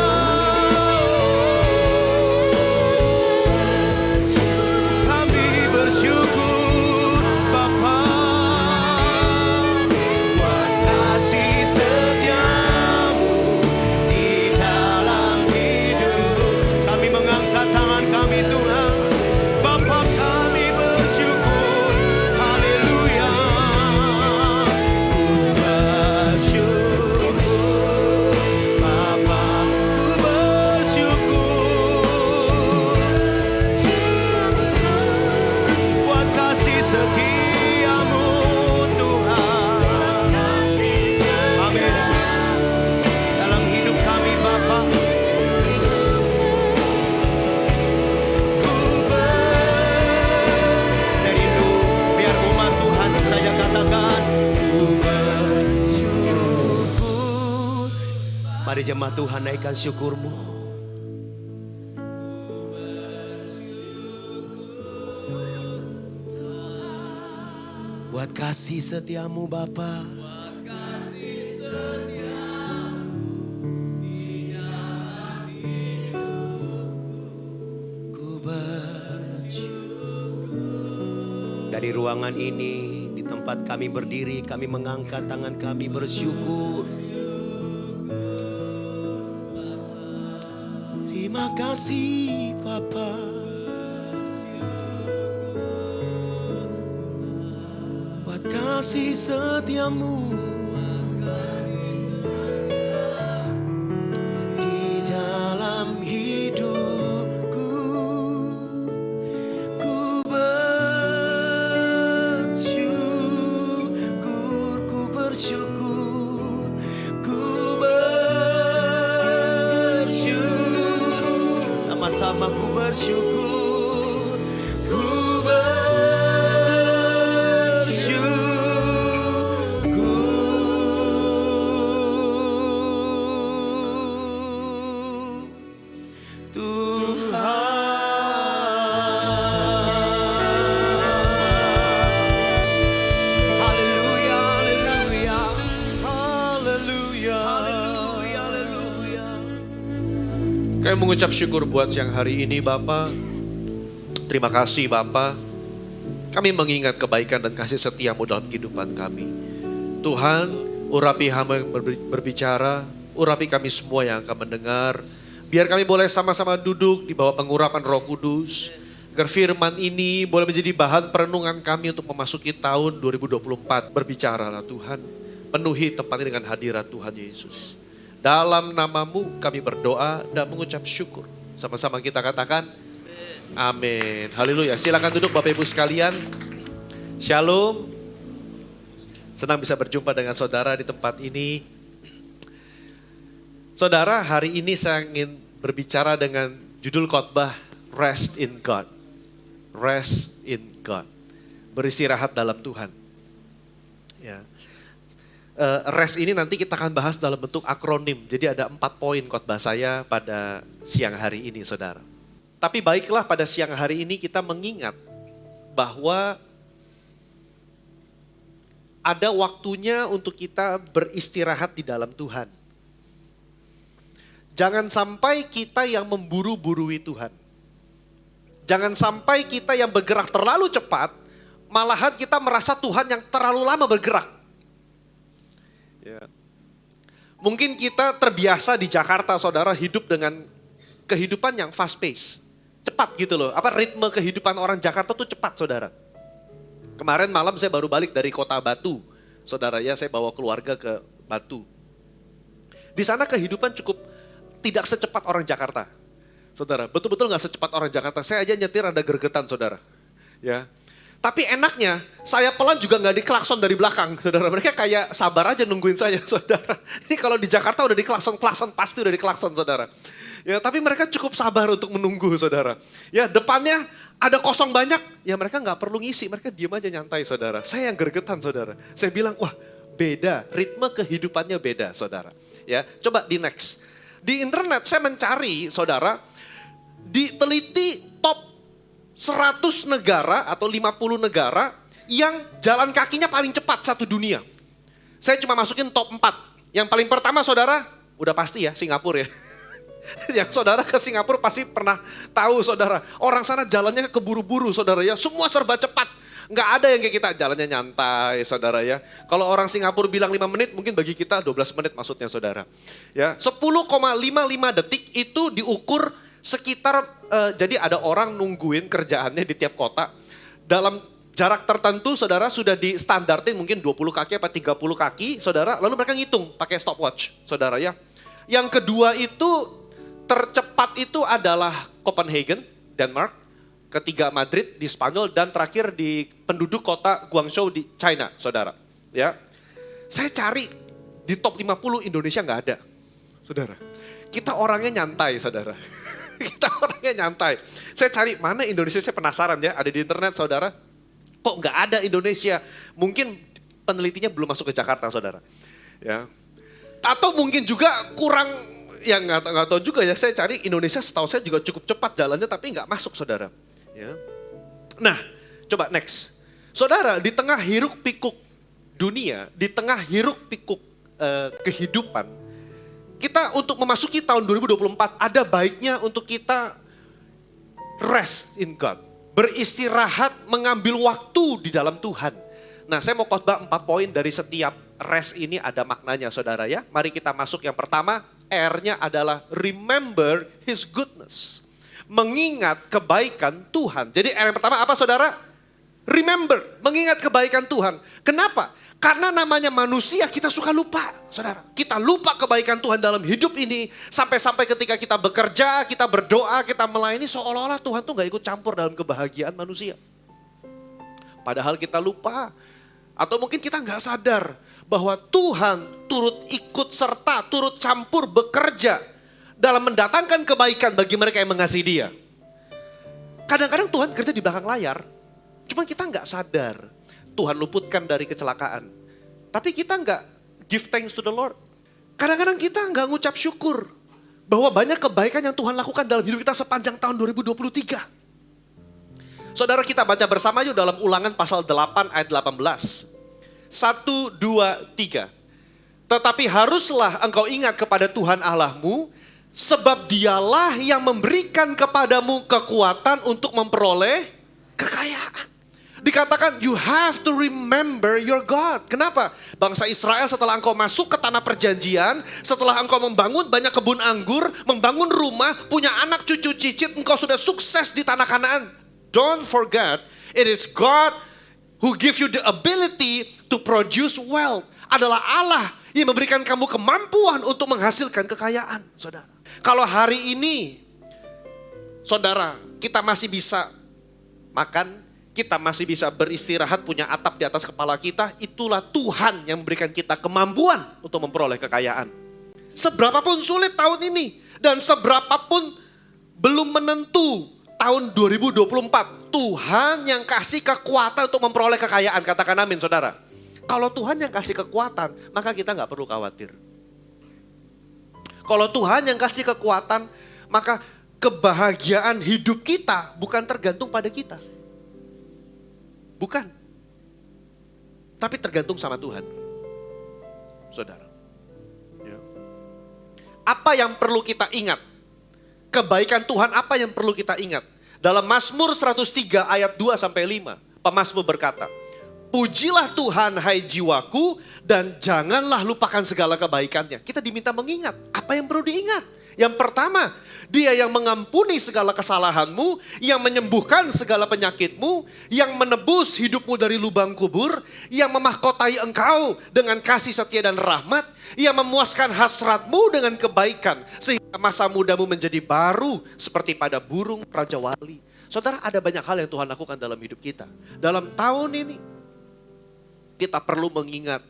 Kami bersyukur Bapa buat kasih setia-Mu di dalam hidup. Kami mengangkat tangan kami Tuhan. Bapa, kami bersyukur. Haleluya. Ku bersyukur Bapa, ku bersyukur buat kasih setia-Mu Tuhan. Amin. Dalam hidup kami Bapa, saya rindu biar umat Tuhan saja katakan ku bersyukur. Mari jemaat Tuhan naikkan syukur-Mu. Buat kasih setia-Mu Bapa, ku bersyukur. Dari ruangan ini, di tempat kami berdiri, kami mengangkat tangan kami bersyukur. Terima kasih Bapa. kasih setiamu di dalam hidupku. Ku bersyukur, ku bersyukur, ku bersyukur. Sama-sama ku bersyukur, ku bersyukur Tuhan. Haleluya, haleluya, haleluya, haleluya, haleluya. Kami mengucap syukur buat siang hari ini Bapa. Terima kasih Bapa. Kami mengingat kebaikan dan kasih setiamu dalam kehidupan kami. Tuhan, urapi hamba yang berbicara, urapi kami semua yang akan mendengar. Biar kami boleh sama-sama duduk di bawah pengurapan Roh Kudus. Agar firman ini boleh menjadi bahan perenungan kami untuk memasuki tahun 2024. Berbicaralah Tuhan, penuhi tempat ini dengan hadirat Tuhan Yesus. Dalam namamu kami berdoa dan mengucap syukur. Sama-sama kita katakan, amin. Haleluya. Silakan duduk Bapak Ibu sekalian. Shalom. Senang bisa berjumpa dengan saudara di tempat ini. Saudara, hari ini saya ingin berbicara dengan judul khotbah Rest in God. Rest in God. Beristirahat dalam Tuhan. Ya. Rest ini nanti kita akan bahas dalam bentuk akronim. Jadi ada 4 poin khotbah saya pada siang hari ini, saudara. Tapi baiklah pada siang hari ini kita mengingat bahwa ada waktunya untuk kita beristirahat di dalam Tuhan. Jangan sampai kita yang memburu-burui Tuhan. Jangan sampai kita yang bergerak terlalu cepat, malahan kita merasa Tuhan yang terlalu lama bergerak. Ya. Mungkin kita terbiasa di Jakarta, saudara, hidup dengan kehidupan yang fast pace. Cepat gitu loh. Ritme kehidupan orang Jakarta tuh cepat, saudara. Kemarin malam saya baru balik dari kota Batu. Saudara ya, saya bawa keluarga ke Batu. Di sana kehidupan cukup tidak secepat orang Jakarta. Saudara, betul-betul gak secepat orang Jakarta. Saya aja nyetir ada gergetan, saudara. Ya. Tapi enaknya, saya pelan juga gak diklakson dari belakang, saudara. Mereka kayak sabar aja nungguin saya, saudara. Ini kalau di Jakarta udah diklakson, pasti udah diklakson, saudara. Ya, tapi mereka cukup sabar untuk menunggu, saudara. Ya, depannya ada kosong banyak, ya mereka gak perlu ngisi, mereka diem aja nyantai, saudara. Saya yang gergetan, saudara. Saya bilang, wah beda, ritme kehidupannya beda, saudara. Ya, coba di next. Di internet saya mencari, saudara, diteliti top 100 negara atau 50 negara yang jalan kakinya paling cepat satu dunia. Saya cuma masukin top 4. Yang paling pertama saudara, udah pasti ya Singapura ya. Yang saudara ke Singapura pasti pernah tahu saudara. Orang sana jalannya keburu-buru saudara ya. Semua serba cepat. Nggak ada yang kayak kita jalannya nyantai saudara ya. Kalau orang Singapura bilang 5 menit mungkin bagi kita 12 menit maksudnya saudara. Ya, 10,55 detik itu diukur sekitar, jadi ada orang nungguin kerjaannya di tiap kota. Dalam jarak tertentu saudara sudah di standartin mungkin 20 kaki apa 30 kaki saudara. Lalu mereka ngitung pakai stopwatch saudara ya. Yang kedua itu tercepat itu adalah Copenhagen, Denmark. Ketiga Madrid di Spanyol dan terakhir di penduduk kota Guangzhou di China saudara. Ya, saya cari di top 50 Indonesia nggak ada saudara. Kita orangnya nyantai saudara. Kita orangnya nyantai. Saya cari mana Indonesia, saya penasaran ya. Ada di internet saudara. Kok nggak ada Indonesia? Mungkin penelitinya belum masuk ke Jakarta saudara. Ya. Atau mungkin juga kurang, ya nggak tahu juga ya. Saya cari Indonesia setahu saya juga cukup cepat jalannya tapi nggak masuk saudara. Ya. Nah coba next. Saudara di tengah hiruk pikuk dunia, di tengah hiruk pikuk kehidupan, kita untuk memasuki tahun 2024 ada baiknya untuk kita rest in God. Beristirahat, mengambil waktu di dalam Tuhan. Nah saya mau khotbah 4 poin dari setiap rest ini ada maknanya saudara ya. Mari kita masuk yang pertama, R-nya adalah remember His goodness. Mengingat kebaikan Tuhan. Jadi R yang pertama apa saudara? Remember, mengingat kebaikan Tuhan. Kenapa? Karena namanya manusia kita suka lupa, saudara. Kita lupa kebaikan Tuhan dalam hidup ini. Sampai-sampai ketika kita bekerja, kita berdoa, kita melayani, seolah-olah Tuhan tuh gak ikut campur dalam kebahagiaan manusia. Padahal kita lupa. Atau mungkin kita gak sadar bahwa Tuhan turut ikut serta, turut campur bekerja dalam mendatangkan kebaikan bagi mereka yang mengasihi Dia. Kadang-kadang Tuhan kerja di belakang layar, cuma kita gak sadar. Tuhan luputkan dari kecelakaan. Tapi kita nggak give thanks to the Lord. Kadang-kadang kita nggak ngucap syukur bahwa banyak kebaikan yang Tuhan lakukan dalam hidup kita sepanjang tahun 2023. Saudara, kita baca bersama yuk dalam Ulangan pasal 8 ayat 18. 1, 2, 3. Tetapi haruslah engkau ingat kepada Tuhan Allahmu, sebab Dialah yang memberikan kepadamu kekuatan untuk memperoleh kekayaan. Dikatakan you have to remember your God. Kenapa? Bangsa Israel setelah engkau masuk ke tanah perjanjian, setelah engkau membangun banyak kebun anggur, membangun rumah, punya anak cucu cicit, engkau sudah sukses di tanah Kanaan. Don't forget, it is God who give you the ability to produce wealth. Adalah Allah yang memberikan kamu kemampuan untuk menghasilkan kekayaan, saudara. Kalau hari ini, saudara, kita masih bisa makan, kita masih bisa beristirahat, punya atap di atas kepala kita, itulah Tuhan yang memberikan kita kemampuan untuk memperoleh kekayaan. Seberapapun sulit tahun ini, dan seberapapun belum menentu tahun 2024, Tuhan yang kasih kekuatan untuk memperoleh kekayaan. Katakan amin, saudara. Kalau Tuhan yang kasih kekuatan, maka kita gak perlu khawatir. Kalau Tuhan yang kasih kekuatan, maka kebahagiaan hidup kita bukan tergantung pada kita. Bukan. Tapi tergantung sama Tuhan. Saudara. Ya. Apa yang perlu kita ingat? Kebaikan Tuhan apa yang perlu kita ingat? Dalam Mazmur 103 ayat 2-5, pemazmur berkata, pujilah Tuhan hai jiwaku dan janganlah lupakan segala kebaikannya. Kita diminta mengingat. Apa yang perlu diingat? Yang pertama, Dia yang mengampuni segala kesalahanmu, yang menyembuhkan segala penyakitmu, yang menebus hidupmu dari lubang kubur, yang memahkotai engkau dengan kasih setia dan rahmat, yang memuaskan hasratmu dengan kebaikan, sehingga masa mudamu menjadi baru seperti pada burung Raja Wali. Saudara, ada banyak hal yang Tuhan lakukan dalam hidup kita. Dalam tahun ini, kita perlu mengingat.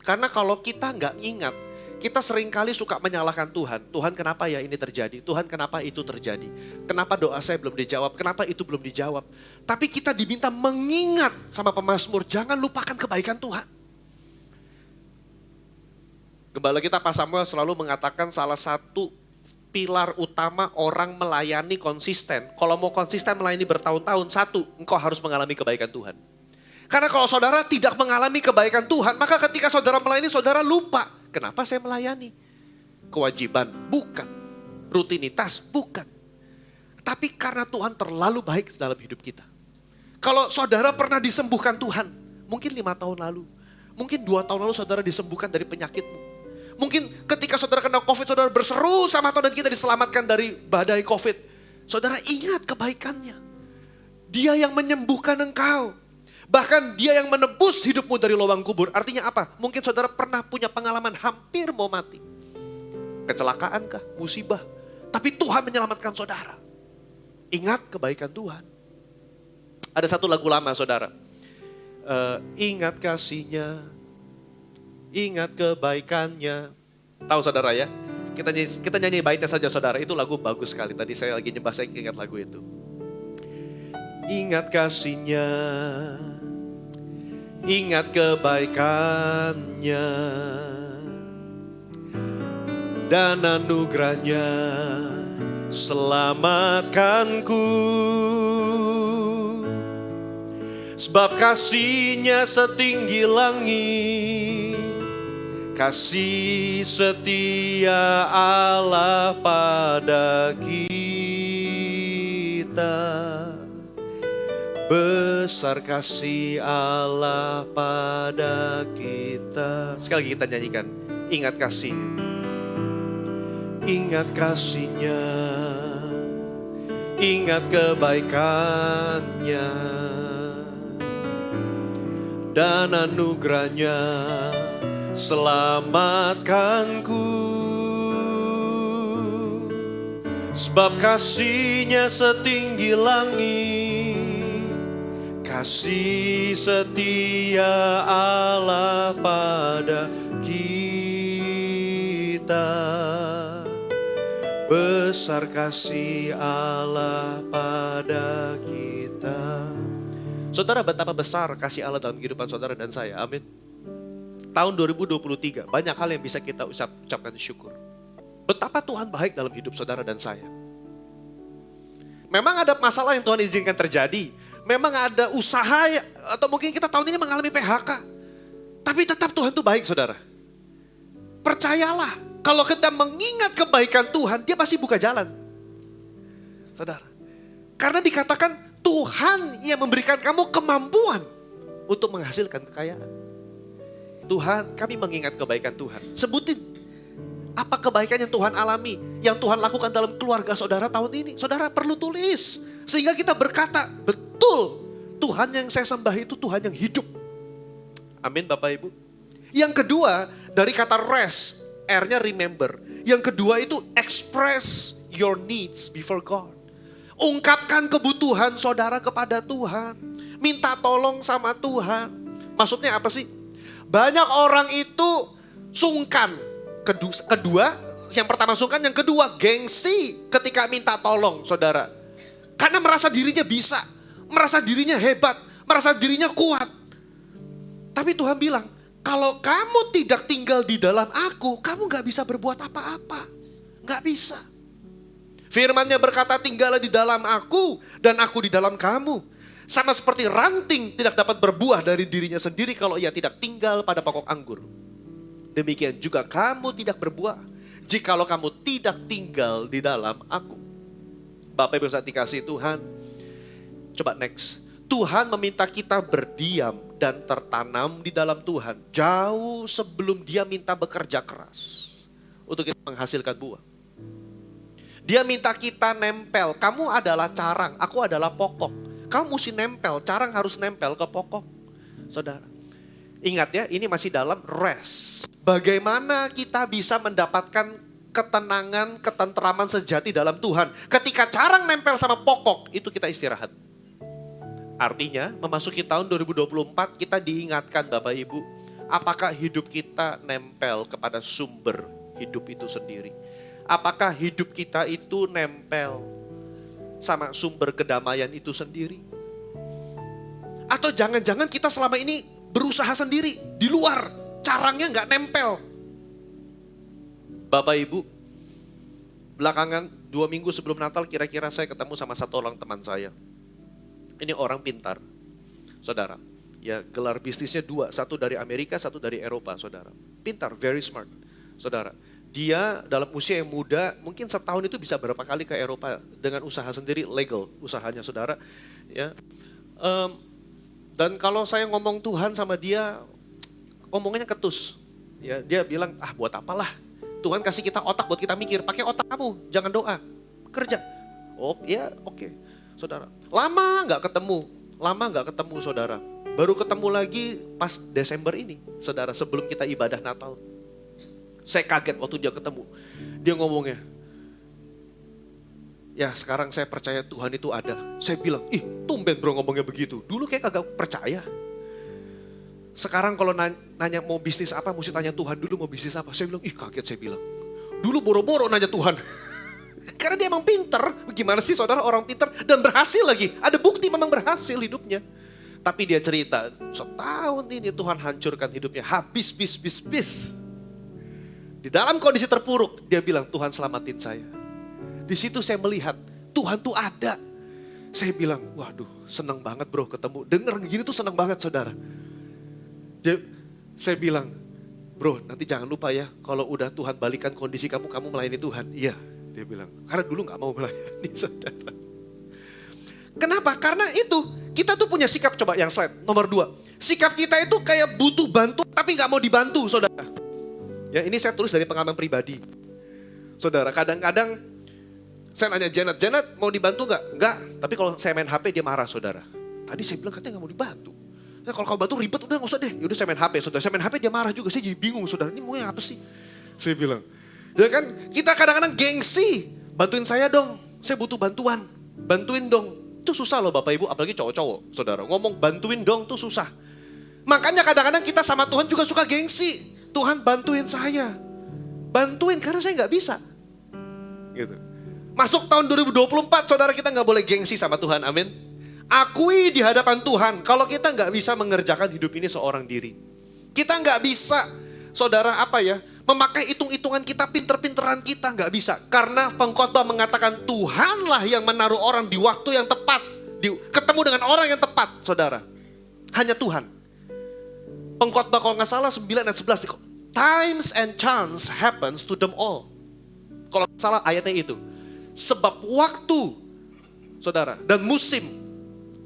Karena kalau kita nggak ingat, kita seringkali suka menyalahkan Tuhan. Tuhan, kenapa ya ini terjadi? Tuhan, kenapa itu terjadi? Kenapa doa saya belum dijawab? Kenapa itu belum dijawab? Tapi kita diminta mengingat sama pemazmur, jangan lupakan kebaikan Tuhan. Gembala kita Pak Samuel selalu mengatakan salah satu pilar utama orang melayani konsisten. Kalau mau konsisten melayani bertahun-tahun, satu, engkau harus mengalami kebaikan Tuhan. Karena kalau saudara tidak mengalami kebaikan Tuhan, maka ketika saudara melayani, saudara lupa. Kenapa saya melayani? Kewajiban? Bukan. Rutinitas? Bukan. Tapi karena Tuhan terlalu baik dalam hidup kita. Kalau saudara pernah disembuhkan Tuhan, mungkin 5 tahun lalu, mungkin 2 tahun lalu saudara disembuhkan dari penyakitmu. Mungkin ketika saudara kena COVID, saudara berseru sama Tuhan dan kita diselamatkan dari badai COVID. Saudara ingat kebaikannya. Dia yang menyembuhkan engkau. Bahkan Dia yang menebus hidupmu dari lubang kubur. Artinya apa? Mungkin saudara pernah punya pengalaman hampir mau mati. Kecelakaan kah? Musibah. Tapi Tuhan menyelamatkan saudara. Ingat kebaikan Tuhan. Ada satu lagu lama saudara. Ingat kasih-Nya, ingat kebaikannya. Tahu saudara ya? Kita nyanyi baitnya saja saudara. Itu lagu bagus sekali. Tadi saya lagi nyembah, saya ingat lagu itu. Ingat kasih-Nya, ingat kebaikannya, dan anugerah-Nya selamatkanku. Sebab kasih-Nya setinggi langit, kasih setia Allah pada kita. Besar kasih Allah pada kita. Sekali lagi kita nyanyikan. Ingat kasih. Ingat kasih-Nya, ingat kebaikannya, dan anugerahnya selamatkanku. Sebab kasih-Nya setinggi langit, kasih setia Allah pada kita. Besar kasih Allah pada kita. Saudara, betapa besar kasih Allah dalam kehidupan saudara dan saya. Amin. Tahun 2023, banyak hal yang bisa kita ucapkan syukur. Betapa Tuhan baik dalam hidup saudara dan saya. Memang ada masalah yang Tuhan izinkan terjadi. Memang ada usaha, atau mungkin kita tahun ini mengalami PHK. Tapi tetap Tuhan itu baik, saudara. Percayalah, kalau kita mengingat kebaikan Tuhan, Dia pasti buka jalan. Saudara. Karena dikatakan Tuhan yang memberikan kamu kemampuan untuk menghasilkan kekayaan. Tuhan, kami mengingat kebaikan Tuhan. Sebutin. Apa kebaikan yang Tuhan alami, yang Tuhan lakukan dalam keluarga saudara tahun ini? Saudara perlu tulis. Sehingga kita berkata, betul Tuhan yang saya sembah itu Tuhan yang hidup. Amin Bapak Ibu. Yang kedua, dari kata rest, R-nya remember. Yang kedua itu express your needs before God. Ungkapkan kebutuhan saudara kepada Tuhan. Minta tolong sama Tuhan. Maksudnya apa sih? Banyak orang itu sungkan. Kedua, yang pertama sungkan, yang kedua gengsi ketika minta tolong saudara. Karena merasa dirinya bisa, merasa dirinya hebat, merasa dirinya kuat. Tapi Tuhan bilang, kalau kamu tidak tinggal di dalam aku, kamu gak bisa berbuat apa-apa. Gak bisa. Firman-Nya berkata, tinggallah di dalam aku dan aku di dalam kamu. Sama seperti ranting tidak dapat berbuah dari dirinya sendiri kalau ia tidak tinggal pada pokok anggur. Demikian juga kamu tidak berbuah jikalau kamu tidak tinggal di dalam aku. Bapak Ibu saat dikasihi Tuhan. Coba next. Tuhan meminta kita berdiam dan tertanam di dalam Tuhan. Jauh sebelum Dia minta bekerja keras untuk kita menghasilkan buah. Dia minta kita nempel. Kamu adalah carang, aku adalah pokok. Kamu mesti nempel, carang harus nempel ke pokok. Saudara. Ingat ya, ini masih dalam rest. Bagaimana kita bisa mendapatkan ketenangan, ketentraman sejati dalam Tuhan. Ketika carang nempel sama pokok, itu kita istirahat. Artinya, memasuki tahun 2024, kita diingatkan Bapak Ibu, apakah hidup kita nempel kepada sumber hidup itu sendiri? Apakah hidup kita itu nempel sama sumber kedamaian itu sendiri? Atau jangan-jangan kita selama ini berusaha sendiri, di luar, carangnya nggak nempel. Bapak Ibu, belakangan 2 minggu sebelum Natal kira-kira saya ketemu sama satu orang teman saya. Ini orang pintar, saudara. Ya gelar bisnisnya 2, satu dari Amerika, satu dari Eropa, saudara. Pintar, very smart, saudara. Dia dalam usia yang muda, mungkin setahun itu bisa berapa kali ke Eropa dengan usaha sendiri, legal usahanya, saudara. Ya. Dan kalau saya ngomong Tuhan sama dia, ngomongnya ketus. Ya, dia bilang, buat apalah. Tuhan kasih kita otak buat kita mikir. Pakai otak kamu, jangan doa. Kerja. Oh ya oke. Saudara. Lama gak ketemu saudara. Baru ketemu lagi pas Desember ini. Saudara, sebelum kita ibadah Natal. Saya kaget waktu dia ketemu. Dia ngomongnya, ya sekarang saya percaya Tuhan itu ada. Saya bilang, tumben bro ngomongnya begitu. Dulu kayak kagak percaya. Sekarang kalau nanya mau bisnis apa, mesti tanya Tuhan dulu mau bisnis apa. Saya bilang, kaget saya bilang. Dulu boro-boro nanya Tuhan. Karena dia emang pinter. Gimana sih saudara orang pinter dan berhasil lagi. Ada bukti memang berhasil hidupnya. Tapi dia cerita, setahun ini Tuhan hancurkan hidupnya. Habis, bis. Di dalam kondisi terpuruk, dia bilang, Tuhan selamatin saya. Di situ saya melihat Tuhan tuh ada. Saya bilang, waduh senang banget bro ketemu. Dengar gini tuh senang banget saudara. Saya bilang, bro nanti jangan lupa ya. Kalau udah Tuhan balikan kondisi kamu melayani Tuhan. Iya, dia bilang. Karena dulu gak mau melayani saudara. Kenapa? Karena itu kita tuh punya sikap, coba yang slide nomor 2. Sikap kita itu kayak butuh bantu tapi gak mau dibantu saudara. Ya ini saya tulis dari pengalaman pribadi. Saudara kadang-kadang saya nanya Janet mau dibantu gak? Enggak, tapi kalau saya main HP dia marah saudara. Tadi saya bilang katanya gak mau dibantu. Nah, kalau kau bantu ribet udah gak usah deh. Yaudah saya main HP, saudara. Saya main HP dia marah juga. Saya jadi bingung, saudara. Ini maunya apa sih? Saya bilang. Ya kan, kita kadang-kadang gengsi. Bantuin saya dong, saya butuh bantuan. Bantuin dong. Itu susah loh Bapak Ibu, apalagi cowok-cowok, saudara. Ngomong bantuin dong tuh susah. Makanya kadang-kadang kita sama Tuhan juga suka gengsi. Tuhan bantuin saya. Bantuin karena saya gak bisa. Gitu. Masuk tahun 2024, saudara, kita gak boleh gengsi sama Tuhan, amin. Akui di hadapan Tuhan, kalau kita nggak bisa mengerjakan hidup ini seorang diri. Kita nggak bisa, saudara, memakai hitung-hitungan kita, pinter-pinteran kita, nggak bisa. Karena pengkhotbah mengatakan Tuhanlah yang menaruh orang di waktu yang tepat. Ketemu dengan orang yang tepat, saudara. Hanya Tuhan. Pengkhotbah kalau nggak salah 9 dan 11. Times and chance happens to them all. Kalau nggak salah ayatnya itu. Sebab waktu, saudara, dan musim,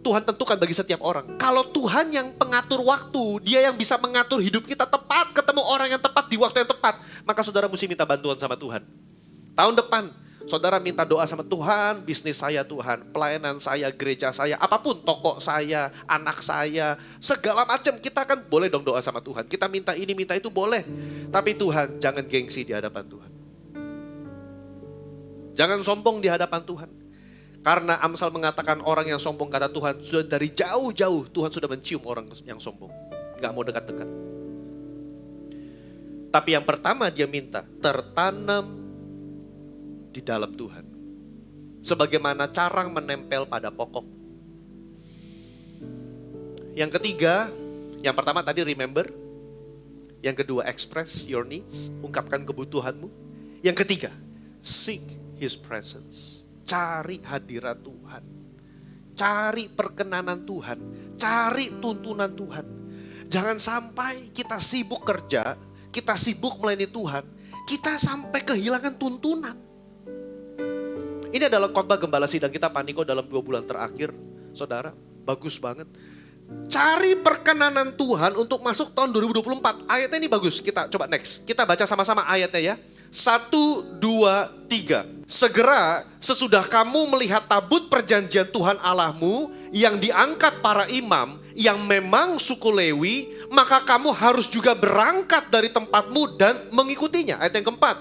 Tuhan tentukan bagi setiap orang. Kalau Tuhan yang pengatur waktu, dia yang bisa mengatur hidup kita tepat, ketemu orang yang tepat di waktu yang tepat, maka saudara mesti minta bantuan sama Tuhan. Tahun depan, saudara minta doa sama Tuhan, bisnis saya Tuhan, pelayanan saya, gereja saya, apapun, toko saya, anak saya, segala macam, kita kan boleh dong doa sama Tuhan. Kita minta ini, minta itu boleh. Tapi Tuhan, jangan gengsi di hadapan Tuhan. Jangan sombong di hadapan Tuhan. Karena Amsal mengatakan orang yang sombong kata Tuhan, sudah dari jauh-jauh Tuhan sudah mencium orang yang sombong. Gak mau dekat-dekat. Tapi yang pertama dia minta, tertanam di dalam Tuhan. Sebagaimana carang menempel pada pokok. Yang ketiga, yang pertama tadi remember. Yang kedua express your needs, ungkapkan kebutuhanmu. Yang ketiga, seek His presence. Cari hadirat Tuhan. Cari perkenanan Tuhan. Cari tuntunan Tuhan. Jangan sampai kita sibuk kerja, kita sibuk melayani Tuhan, kita sampai kehilangan tuntunan. Ini adalah khotbah gembala sidang kita Paniko dalam 2 bulan terakhir. Saudara, bagus banget. Cari perkenanan Tuhan untuk masuk tahun 2024. Ayatnya ini bagus. Kita coba next. Kita baca sama-sama ayatnya ya. 1, 2, 3. Segera sesudah kamu melihat tabut perjanjian Tuhan Allahmu yang diangkat para imam yang memang suku Lewi, maka kamu harus juga berangkat dari tempatmu dan mengikutinya. Ayat yang keempat.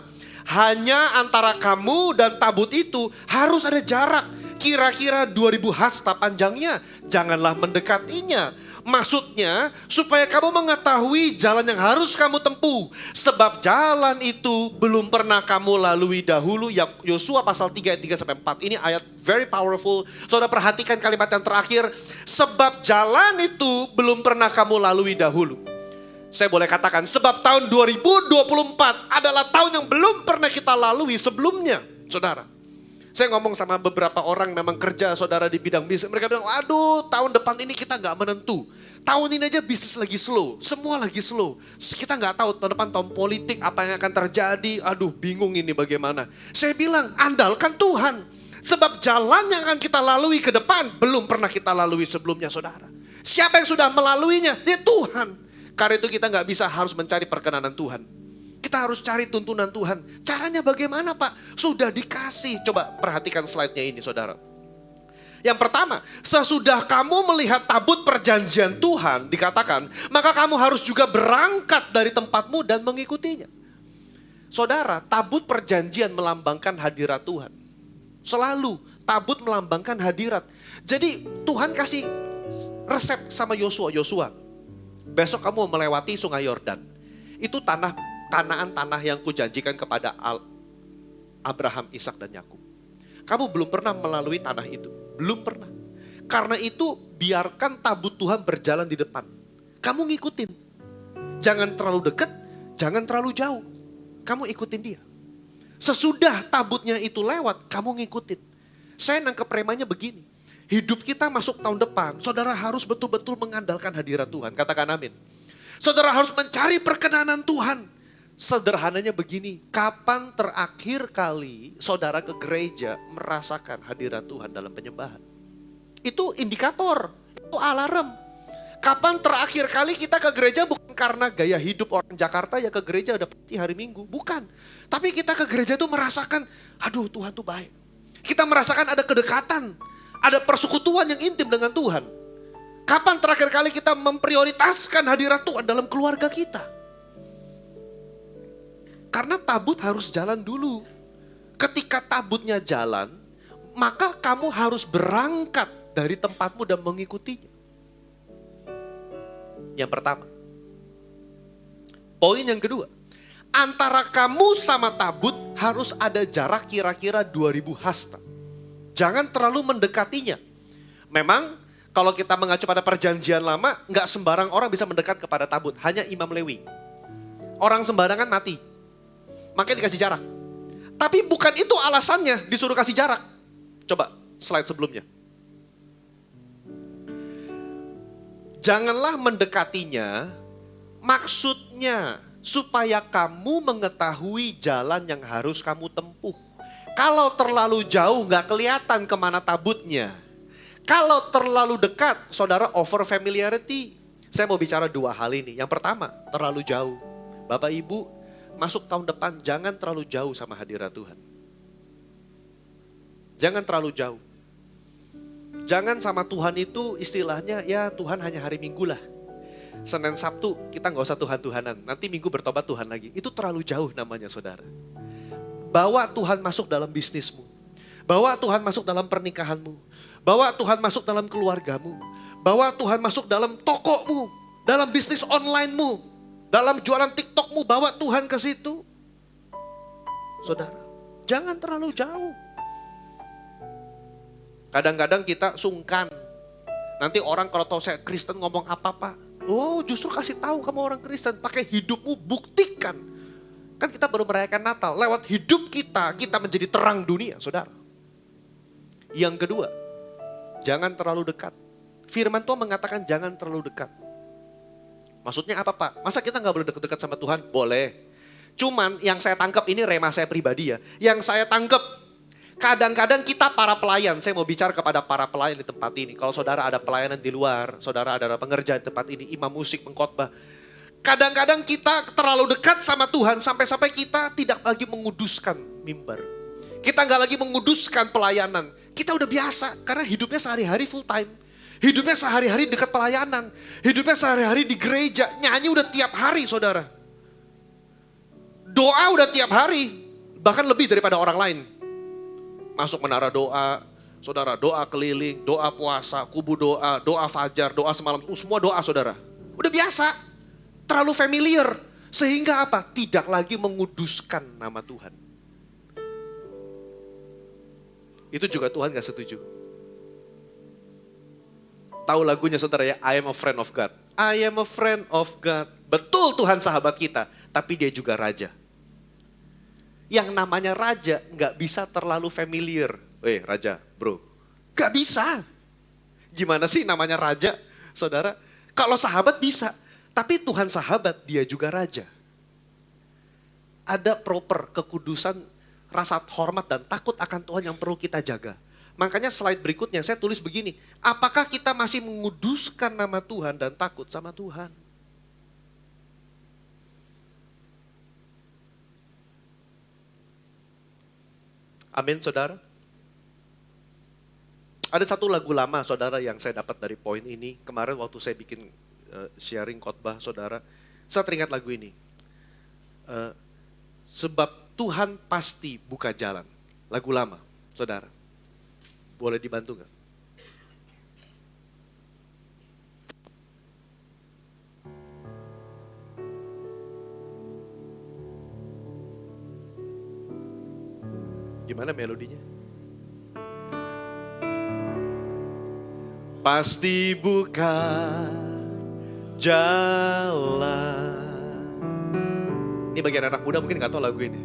Hanya antara kamu dan tabut itu harus ada jarak. Kira-kira 2000 hasta panjangnya. Janganlah mendekatinya. Maksudnya supaya kamu mengetahui jalan yang harus kamu tempuh. Sebab jalan itu belum pernah kamu lalui dahulu. Yosua pasal 3 ayat 3-4. Ini ayat very powerful. Saudara perhatikan kalimat yang terakhir. Sebab jalan itu belum pernah kamu lalui dahulu. Saya boleh katakan sebab tahun 2024 adalah tahun yang belum pernah kita lalui sebelumnya. Saudara. Saya ngomong sama beberapa orang memang kerja saudara di bidang bisnis. Mereka bilang, aduh tahun depan ini kita gak menentu. Tahun ini aja bisnis lagi slow. Semua lagi slow. Kita gak tahu tahun depan tahun politik apa yang akan terjadi. Aduh bingung ini bagaimana. Saya bilang andalkan Tuhan. Sebab jalan yang akan kita lalui ke depan belum pernah kita lalui sebelumnya saudara. Siapa yang sudah melaluinya? Dia Tuhan. Karena itu kita gak bisa harus mencari perkenanan Tuhan. Kita harus cari tuntunan Tuhan. Caranya bagaimana Pak? Sudah dikasih. Coba perhatikan slide-nya ini saudara. Yang pertama, sesudah kamu melihat tabut perjanjian Tuhan dikatakan, maka kamu harus juga berangkat dari tempatmu dan mengikutinya. Saudara, tabut perjanjian melambangkan hadirat Tuhan. Selalu tabut melambangkan hadirat. Jadi Tuhan kasih resep sama Yosua. Yosua, besok kamu melewati sungai Yordan. Itu tanah yang kujanjikan kepada Abraham, Ishak dan Yakub. Kamu belum pernah melalui tanah itu. Belum pernah. Karena itu biarkan tabut Tuhan berjalan di depan. Kamu ngikutin. Jangan terlalu dekat, jangan terlalu jauh. Kamu ikutin dia. Sesudah tabutnya itu lewat, kamu ngikutin. Saya nangkep remanya begini. Hidup kita masuk tahun depan, saudara harus betul-betul mengandalkan hadirat Tuhan. Katakan amin. Saudara harus mencari perkenanan Tuhan. Sederhananya begini, kapan terakhir kali saudara ke gereja merasakan hadirat Tuhan dalam penyembahan? Itu indikator, itu alarm. Kapan terakhir kali kita ke gereja bukan karena gaya hidup orang Jakarta ya ke gereja udah pasti hari Minggu, bukan. Tapi kita ke gereja itu merasakan, aduh Tuhan tuh baik. Kita merasakan ada kedekatan, ada persekutuan yang intim dengan Tuhan. Kapan terakhir kali kita memprioritaskan hadirat Tuhan dalam keluarga kita? Karena tabut harus jalan dulu. Ketika tabutnya jalan, maka kamu harus berangkat dari tempatmu dan mengikutinya. Yang pertama. Poin yang kedua. Antara kamu sama tabut harus ada jarak kira-kira 2000 hasta. Jangan terlalu mendekatinya. Memang kalau kita mengacu pada perjanjian lama, nggak sembarang orang bisa mendekat kepada tabut. Hanya Imam Lewi. Orang sembarangan mati. Makanya dikasih jarak. Tapi bukan itu alasannya disuruh kasih jarak. Coba slide sebelumnya. Janganlah mendekatinya, maksudnya supaya kamu mengetahui jalan yang harus kamu tempuh. Kalau terlalu jauh nggak kelihatan kemana tabutnya. Kalau terlalu dekat, saudara over familiarity. Saya mau bicara dua hal ini. Yang pertama, terlalu jauh. Bapak Ibu, masuk tahun depan jangan terlalu jauh sama hadirat Tuhan. Jangan terlalu jauh. Jangan sama Tuhan itu istilahnya ya Tuhan hanya hari Minggu lah. Senin Sabtu kita nggak usah Tuhan-Tuhanan. Nanti Minggu bertobat Tuhan lagi. Itu terlalu jauh namanya saudara. Bawa Tuhan masuk dalam bisnismu. Bawa Tuhan masuk dalam pernikahanmu. Bawa Tuhan masuk dalam keluargamu. Bawa Tuhan masuk dalam tokomu. Dalam bisnis onlinemu. Dalam jualan TikTokmu. Bawa Tuhan ke situ. Saudara, jangan terlalu jauh. Kadang-kadang kita sungkan. Nanti orang kalau tahu saya Kristen ngomong apa Pak? Oh justru kasih tahu kamu orang Kristen. Pakai hidupmu buktikan. Kan kita baru merayakan Natal. Lewat hidup kita menjadi terang dunia saudara. Yang kedua, jangan terlalu dekat. Firman Tuhan mengatakan jangan terlalu dekat. Maksudnya apa Pak? Masa kita gak boleh dekat-dekat sama Tuhan? Boleh. Cuman yang saya tangkap ini rema saya pribadi ya. Yang saya tangkap, kadang-kadang kita para pelayan, saya mau bicara kepada para pelayan di tempat ini. Kalau saudara ada pelayanan di luar, saudara ada pengerjaan di tempat ini, imam musik, pengkhotbah. Kadang-kadang kita terlalu dekat sama Tuhan sampai-sampai kita tidak lagi menguduskan mimbar. Kita gak lagi menguduskan pelayanan. Kita udah biasa karena hidupnya sehari-hari full time. Hidupnya sehari-hari dekat pelayanan. Hidupnya sehari-hari di gereja. Nyanyi udah tiap hari saudara. Doa udah tiap hari. Bahkan lebih daripada orang lain. Masuk menara doa. Saudara doa keliling, doa puasa, kubu doa, doa fajar, doa semalam. Semua doa saudara. Udah biasa. Terlalu familiar. Sehingga apa? Tidak lagi menguduskan nama Tuhan. Itu juga Tuhan gak setuju. Tahu lagunya saudara ya, I am a friend of God. I am a friend of God. Betul Tuhan sahabat kita, tapi dia juga raja. Yang namanya raja gak bisa terlalu familiar. Raja bro, gak bisa. Gimana sih namanya raja saudara? Kalau sahabat bisa, tapi Tuhan sahabat dia juga raja. Ada proper kekudusan, rasa hormat dan takut akan Tuhan yang perlu kita jaga. Makanya slide berikutnya saya tulis begini. Apakah kita masih menguduskan nama Tuhan dan takut sama Tuhan? Amin saudara. Ada satu lagu lama saudara yang saya dapat dari poin ini. Kemarin waktu saya bikin sharing khotbah saudara. Saya teringat lagu ini. Sebab Tuhan pasti buka jalan. Lagu lama, saudara. Boleh dibantu gak? Gimana melodinya? Pasti buka jalan. Ini bagian anak muda mungkin gak tahu lagu ini.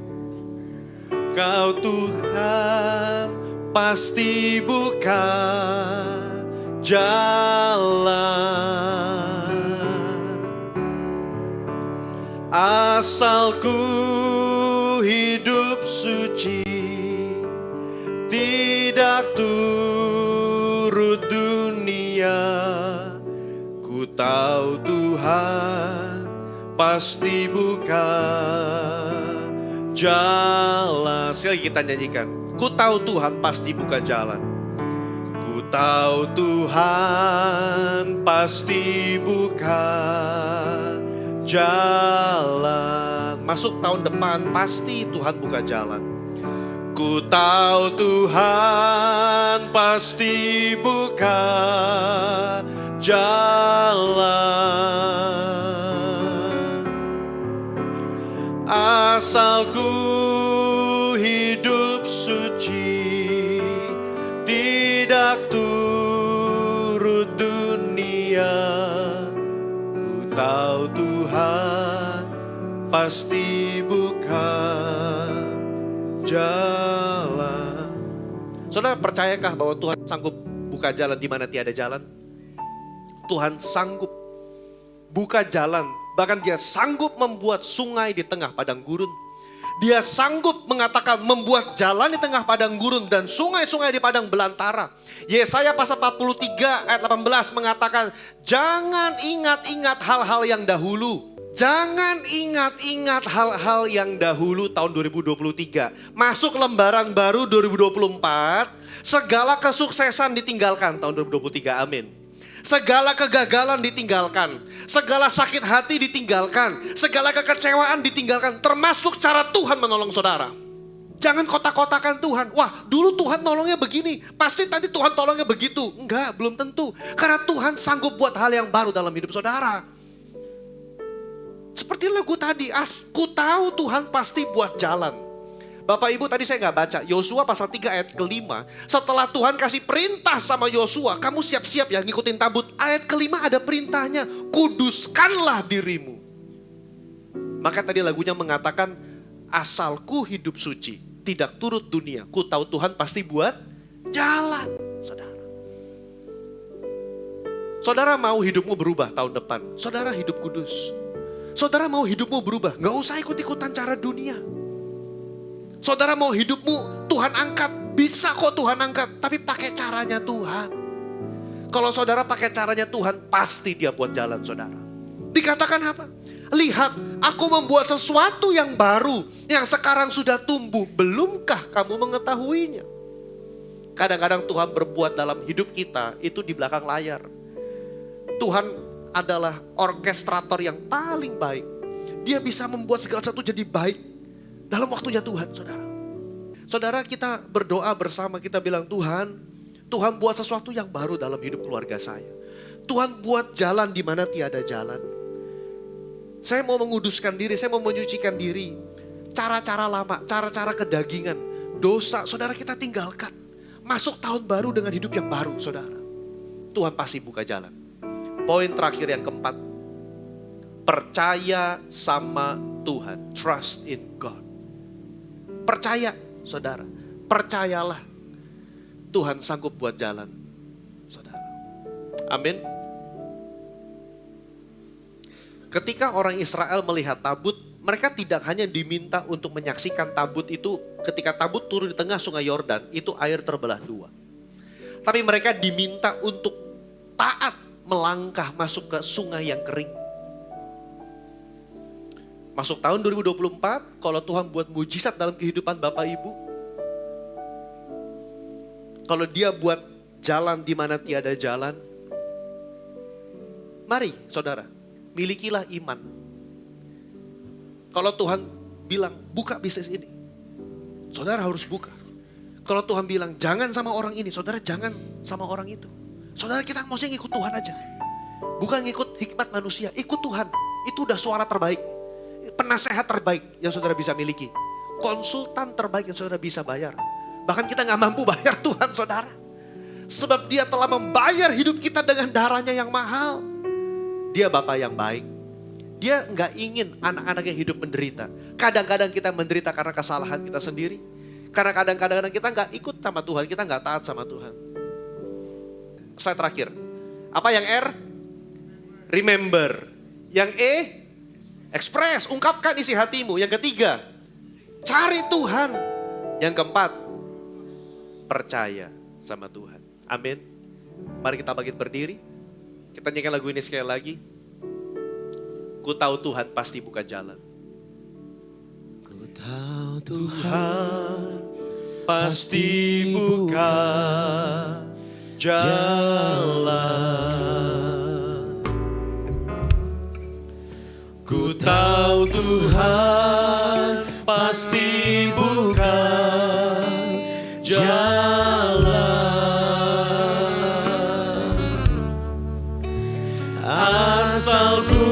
Kau Tuhan pasti buka jalan. Asal ku hidup suci, tidak turut dunia. Ku tahu Tuhan pasti buka jalan. Sekali kita nyanyikan. Ku tahu Tuhan pasti buka jalan. Ku tahu Tuhan pasti buka jalan. Masuk tahun depan pasti Tuhan buka jalan. Ku tahu Tuhan pasti buka jalan. Asal ku hidup suci, tidak turut dunia. Ku tahu Tuhan pasti buka jalan. Saudara, percayakah bahwa Tuhan sanggup buka jalan di mana tiada jalan? Tuhan sanggup buka jalan, bahkan Dia sanggup membuat sungai di tengah padang gurun. Dia sanggup mengatakan membuat jalan di tengah padang gurun dan sungai-sungai di padang belantara. Yesaya pasal 43 ayat 18 mengatakan, jangan ingat-ingat hal-hal yang dahulu. Jangan ingat-ingat hal-hal yang dahulu tahun 2023. Masuk lembaran baru 2024, segala kesuksesan ditinggalkan tahun 2023, amin. Segala kegagalan ditinggalkan, segala sakit hati ditinggalkan, segala kekecewaan ditinggalkan, termasuk cara Tuhan menolong saudara. Jangan kotak-kotakan Tuhan. Wah, dulu Tuhan nolongnya begini, pasti nanti Tuhan tolongnya begitu. Enggak, belum tentu. Karena Tuhan sanggup buat hal yang baru dalam hidup saudara. Seperti lagu tadi, ku tahu Tuhan pasti buat jalan. Bapak Ibu tadi saya nggak baca, Yosua pasal 3 ayat ke-5. Setelah Tuhan kasih perintah sama Yosua, kamu siap-siap ya ngikutin tabut. Ayat ke-5 ada perintahnya, kuduskanlah dirimu. Maka tadi lagunya mengatakan, asalku hidup suci, tidak turut dunia. Ku tahu Tuhan pasti buat jalan, saudara. Saudara mau hidupmu berubah tahun depan, saudara hidup kudus. Saudara mau hidupmu berubah, gak usah ikut-ikutan cara dunia. Saudara mau hidupmu Tuhan angkat, bisa kok Tuhan angkat, tapi pakai caranya Tuhan. Kalau saudara pakai caranya Tuhan, pasti Dia buat jalan saudara. Dikatakan apa? Lihat, aku membuat sesuatu yang baru, yang sekarang sudah tumbuh, belumkah kamu mengetahuinya? Kadang-kadang Tuhan berbuat dalam hidup kita, itu di belakang layar. Tuhan adalah orkestrator yang paling baik. Dia bisa membuat segala sesuatu jadi baik dalam waktunya Tuhan, saudara. Saudara, kita berdoa bersama, kita bilang, Tuhan buat sesuatu yang baru dalam hidup keluarga saya. Tuhan buat jalan di mana tiada jalan. Saya mau menguduskan diri, saya mau menyucikan diri. Cara-cara lama, cara-cara kedagingan, dosa, saudara kita tinggalkan. Masuk tahun baru dengan hidup yang baru, saudara. Tuhan pasti buka jalan. Poin terakhir yang keempat, percaya sama Tuhan, trust in God. Percaya, saudara. Percayalah. Tuhan sanggup buat jalan, saudara. Amin. Ketika orang Israel melihat tabut, mereka tidak hanya diminta untuk menyaksikan tabut itu. Ketika tabut turun di tengah sungai Yordan, itu air terbelah dua. Tapi mereka diminta untuk taat melangkah masuk ke sungai yang kering. Masuk tahun 2024, kalau Tuhan buat mujizat dalam kehidupan Bapak Ibu, kalau Dia buat jalan di mana tiada jalan, mari saudara, milikilah iman. Kalau Tuhan bilang buka bisnis ini, saudara harus buka. Kalau Tuhan bilang jangan sama orang ini, saudara jangan sama orang itu. Saudara, kita mesti ngikut Tuhan aja. Bukan ngikut hikmat manusia, ikut Tuhan. Itu udah suara terbaik. Penasehat terbaik yang saudara bisa miliki. Konsultan terbaik yang saudara bisa bayar. Bahkan kita gak mampu bayar Tuhan, saudara. Sebab Dia telah membayar hidup kita dengan darahnya yang mahal. Dia Bapa yang baik. Dia gak ingin anak-anaknya hidup menderita. Kadang-kadang kita menderita karena kesalahan kita sendiri. Karena kadang-kadang kita gak ikut sama Tuhan, kita gak taat sama Tuhan. Slide terakhir. Apa yang R? Remember. Yang E? Express, ungkapkan isi hatimu. Yang ketiga, cari Tuhan. Yang keempat, percaya sama Tuhan. Amin. Mari kita bangkit berdiri. Kita nyanyikan lagu ini sekali lagi. Ku tahu Tuhan pasti buka jalan. Ku tahu Tuhan pasti buka jalan. Ku tahu Tuhan pasti bukan jalan, asal ku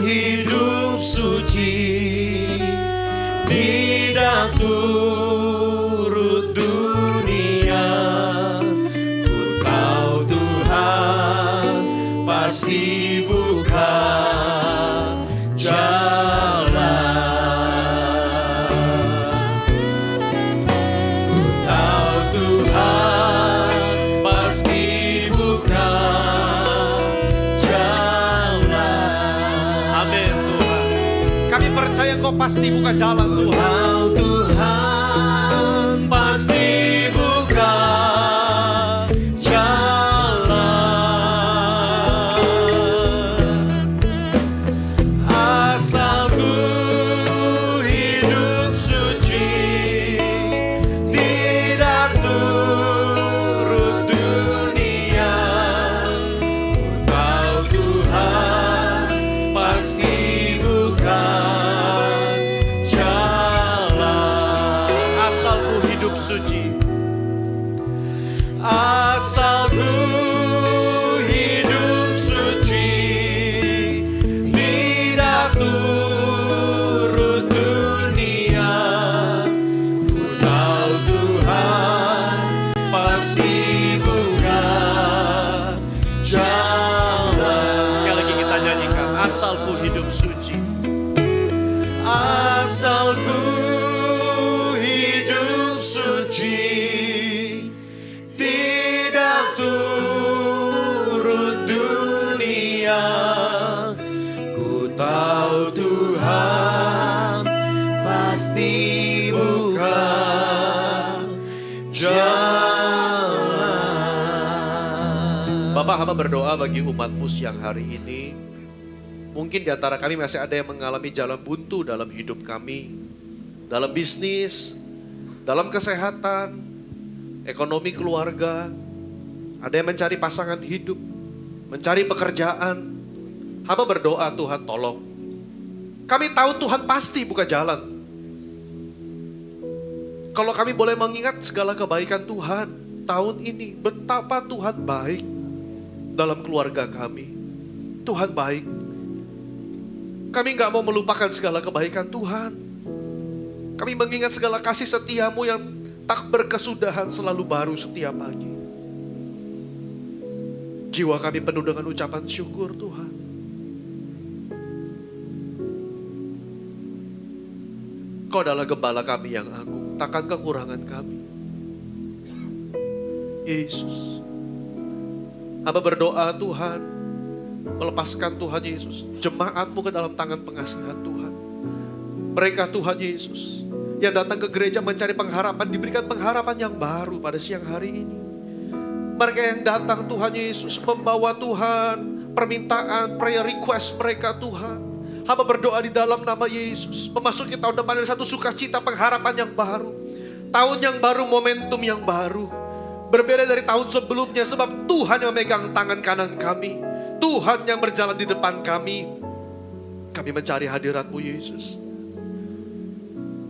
hidup suci, tidak turut dunia. Ku tahu Tuhan pasti bukan jalan. Ku tahu Tuhan pasti bukan jalan. Amin Tuhan. Kami percaya Kau pasti buka jalan Tuhan. Tuhan pasti buka jalan, asal ku hidup suci, tidak turut dunia. Ku tahu Tuhan pasti bukan jalan, asal ku hidup suci, asal ku hidup suci, tidak turut dunia. Ku tahu Tuhan pasti bukan jalan. Sekali lagi kita nyanyikan, asal ku hidup suci, asal ku hidup suci, tidak turut dunia. Ku tahu Tuhan pasti bukan jalan. Bapak, hamba berdoa bagi umat-Mu siang hari ini. Mungkin di antara kami masih ada yang mengalami jalan buntu dalam hidup kami, dalam bisnis, dalam kesehatan, ekonomi keluarga. Ada yang mencari pasangan hidup, mencari pekerjaan. Hamba berdoa, Tuhan tolong. Kami tahu Tuhan pasti buka jalan. Kalau kami boleh mengingat segala kebaikan Tuhan tahun ini, betapa Tuhan baik dalam keluarga kami. Tuhan baik. Kami nggak mau melupakan segala kebaikan Tuhan. Kami mengingat segala kasih setia-Mu yang tak berkesudahan, selalu baru setiap pagi. Jiwa kami penuh dengan ucapan syukur Tuhan. Kau adalah gembala kami yang agung, takkan kekurangan kami. Yesus, hamba berdoa Tuhan, melepaskan Tuhan Yesus, jemaat-Mu ke dalam tangan pengasihan Tuhan. Mereka Tuhan Yesus, yang datang ke gereja mencari pengharapan, diberikan pengharapan yang baru pada siang hari ini. Mereka yang datang Tuhan Yesus, membawa Tuhan, permintaan, prayer request mereka Tuhan. Hamba berdoa di dalam nama Yesus, memasuki tahun depan ada satu sukacita, pengharapan yang baru. Tahun yang baru, momentum yang baru. Berbeda dari tahun sebelumnya, sebab Tuhan yang megang tangan kanan kami. Tuhan yang berjalan di depan kami. Kami mencari hadirat-Mu Yesus.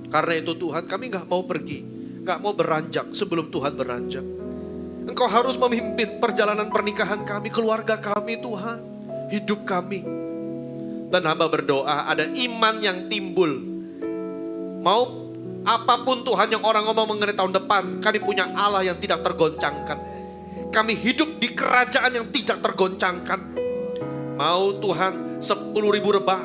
Karena itu Tuhan, kami gak mau pergi, gak mau beranjak sebelum Tuhan beranjak. Engkau harus memimpin perjalanan pernikahan kami, keluarga kami Tuhan, hidup kami. Dan hamba berdoa ada iman yang timbul. Mau apapun Tuhan yang orang ngomong mengenai tahun depan, kami punya Allah yang tidak tergoncangkan. Kami hidup di kerajaan yang tidak tergoncangkan. Mau Tuhan 10.000 rebah,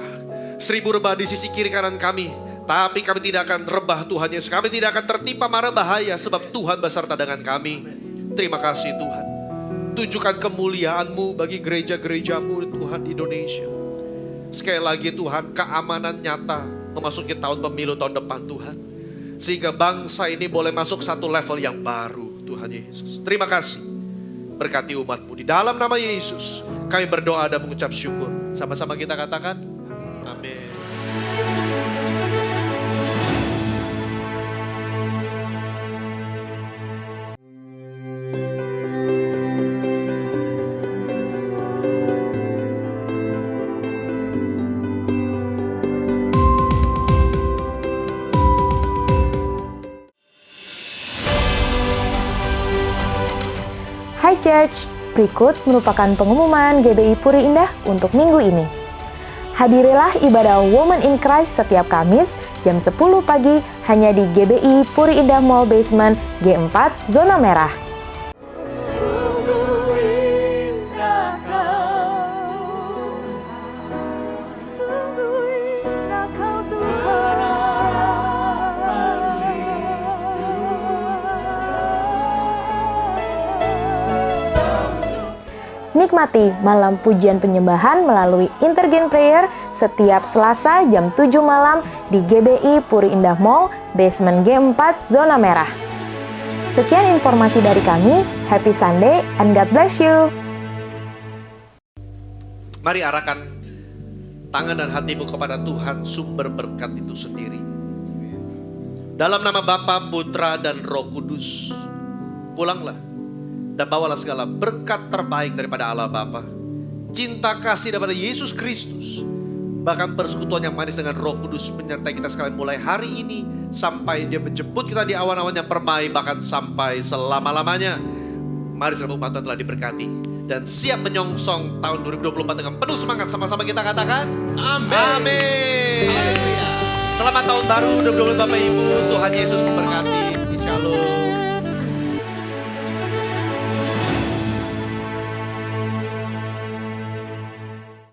1.000 rebah di sisi kiri kanan kami, tapi kami tidak akan rebah Tuhan Yesus. Kami tidak akan tertimpa mara bahaya sebab Tuhan beserta dengan kami. Terima kasih Tuhan. Tunjukkan kemuliaan-Mu bagi gereja-gereja-Mu Tuhan di Indonesia. Sekali lagi Tuhan, keamanan nyata memasuki tahun pemilu tahun depan Tuhan. Sehingga bangsa ini boleh masuk satu level yang baru Tuhan Yesus. Terima kasih. Berkati umat-Mu. Di dalam nama Yesus kami berdoa dan mengucap syukur. Sama-sama kita katakan amin. Church, berikut merupakan pengumuman GBI Puri Indah untuk minggu ini. Hadirilah ibadah Women in Christ setiap Kamis jam 10 pagi hanya di GBI Puri Indah Mall Basement G4 Zona Merah. Sungguh indah kau, sungguh indah kau Tuhan. Nikmati malam pujian penyembahan melalui Intergen Prayer setiap Selasa jam 7 malam di GBI Puri Indah Mall, Basement G4, Zona Merah. Sekian informasi dari kami, happy Sunday and God bless you. Mari arahkan tangan dan hatimu kepada Tuhan, sumber berkat itu sendiri. Dalam nama Bapa, Putra, dan Roh Kudus, pulanglah dan bawalah segala berkat terbaik daripada Allah Bapa, cinta kasih daripada Yesus Kristus, bahkan persekutuan yang manis dengan Roh Kudus menyertai kita sekalian mulai hari ini sampai Dia menjemput kita di awan-awan yang permai, bahkan sampai selama-lamanya. Mari segala umat Tuhan telah diberkati dan siap menyongsong tahun 2024 dengan penuh semangat. Sama-sama kita katakan amin. Selamat tahun baru 2024 Bapak Ibu. Tuhan Yesus memberkati. Shalom.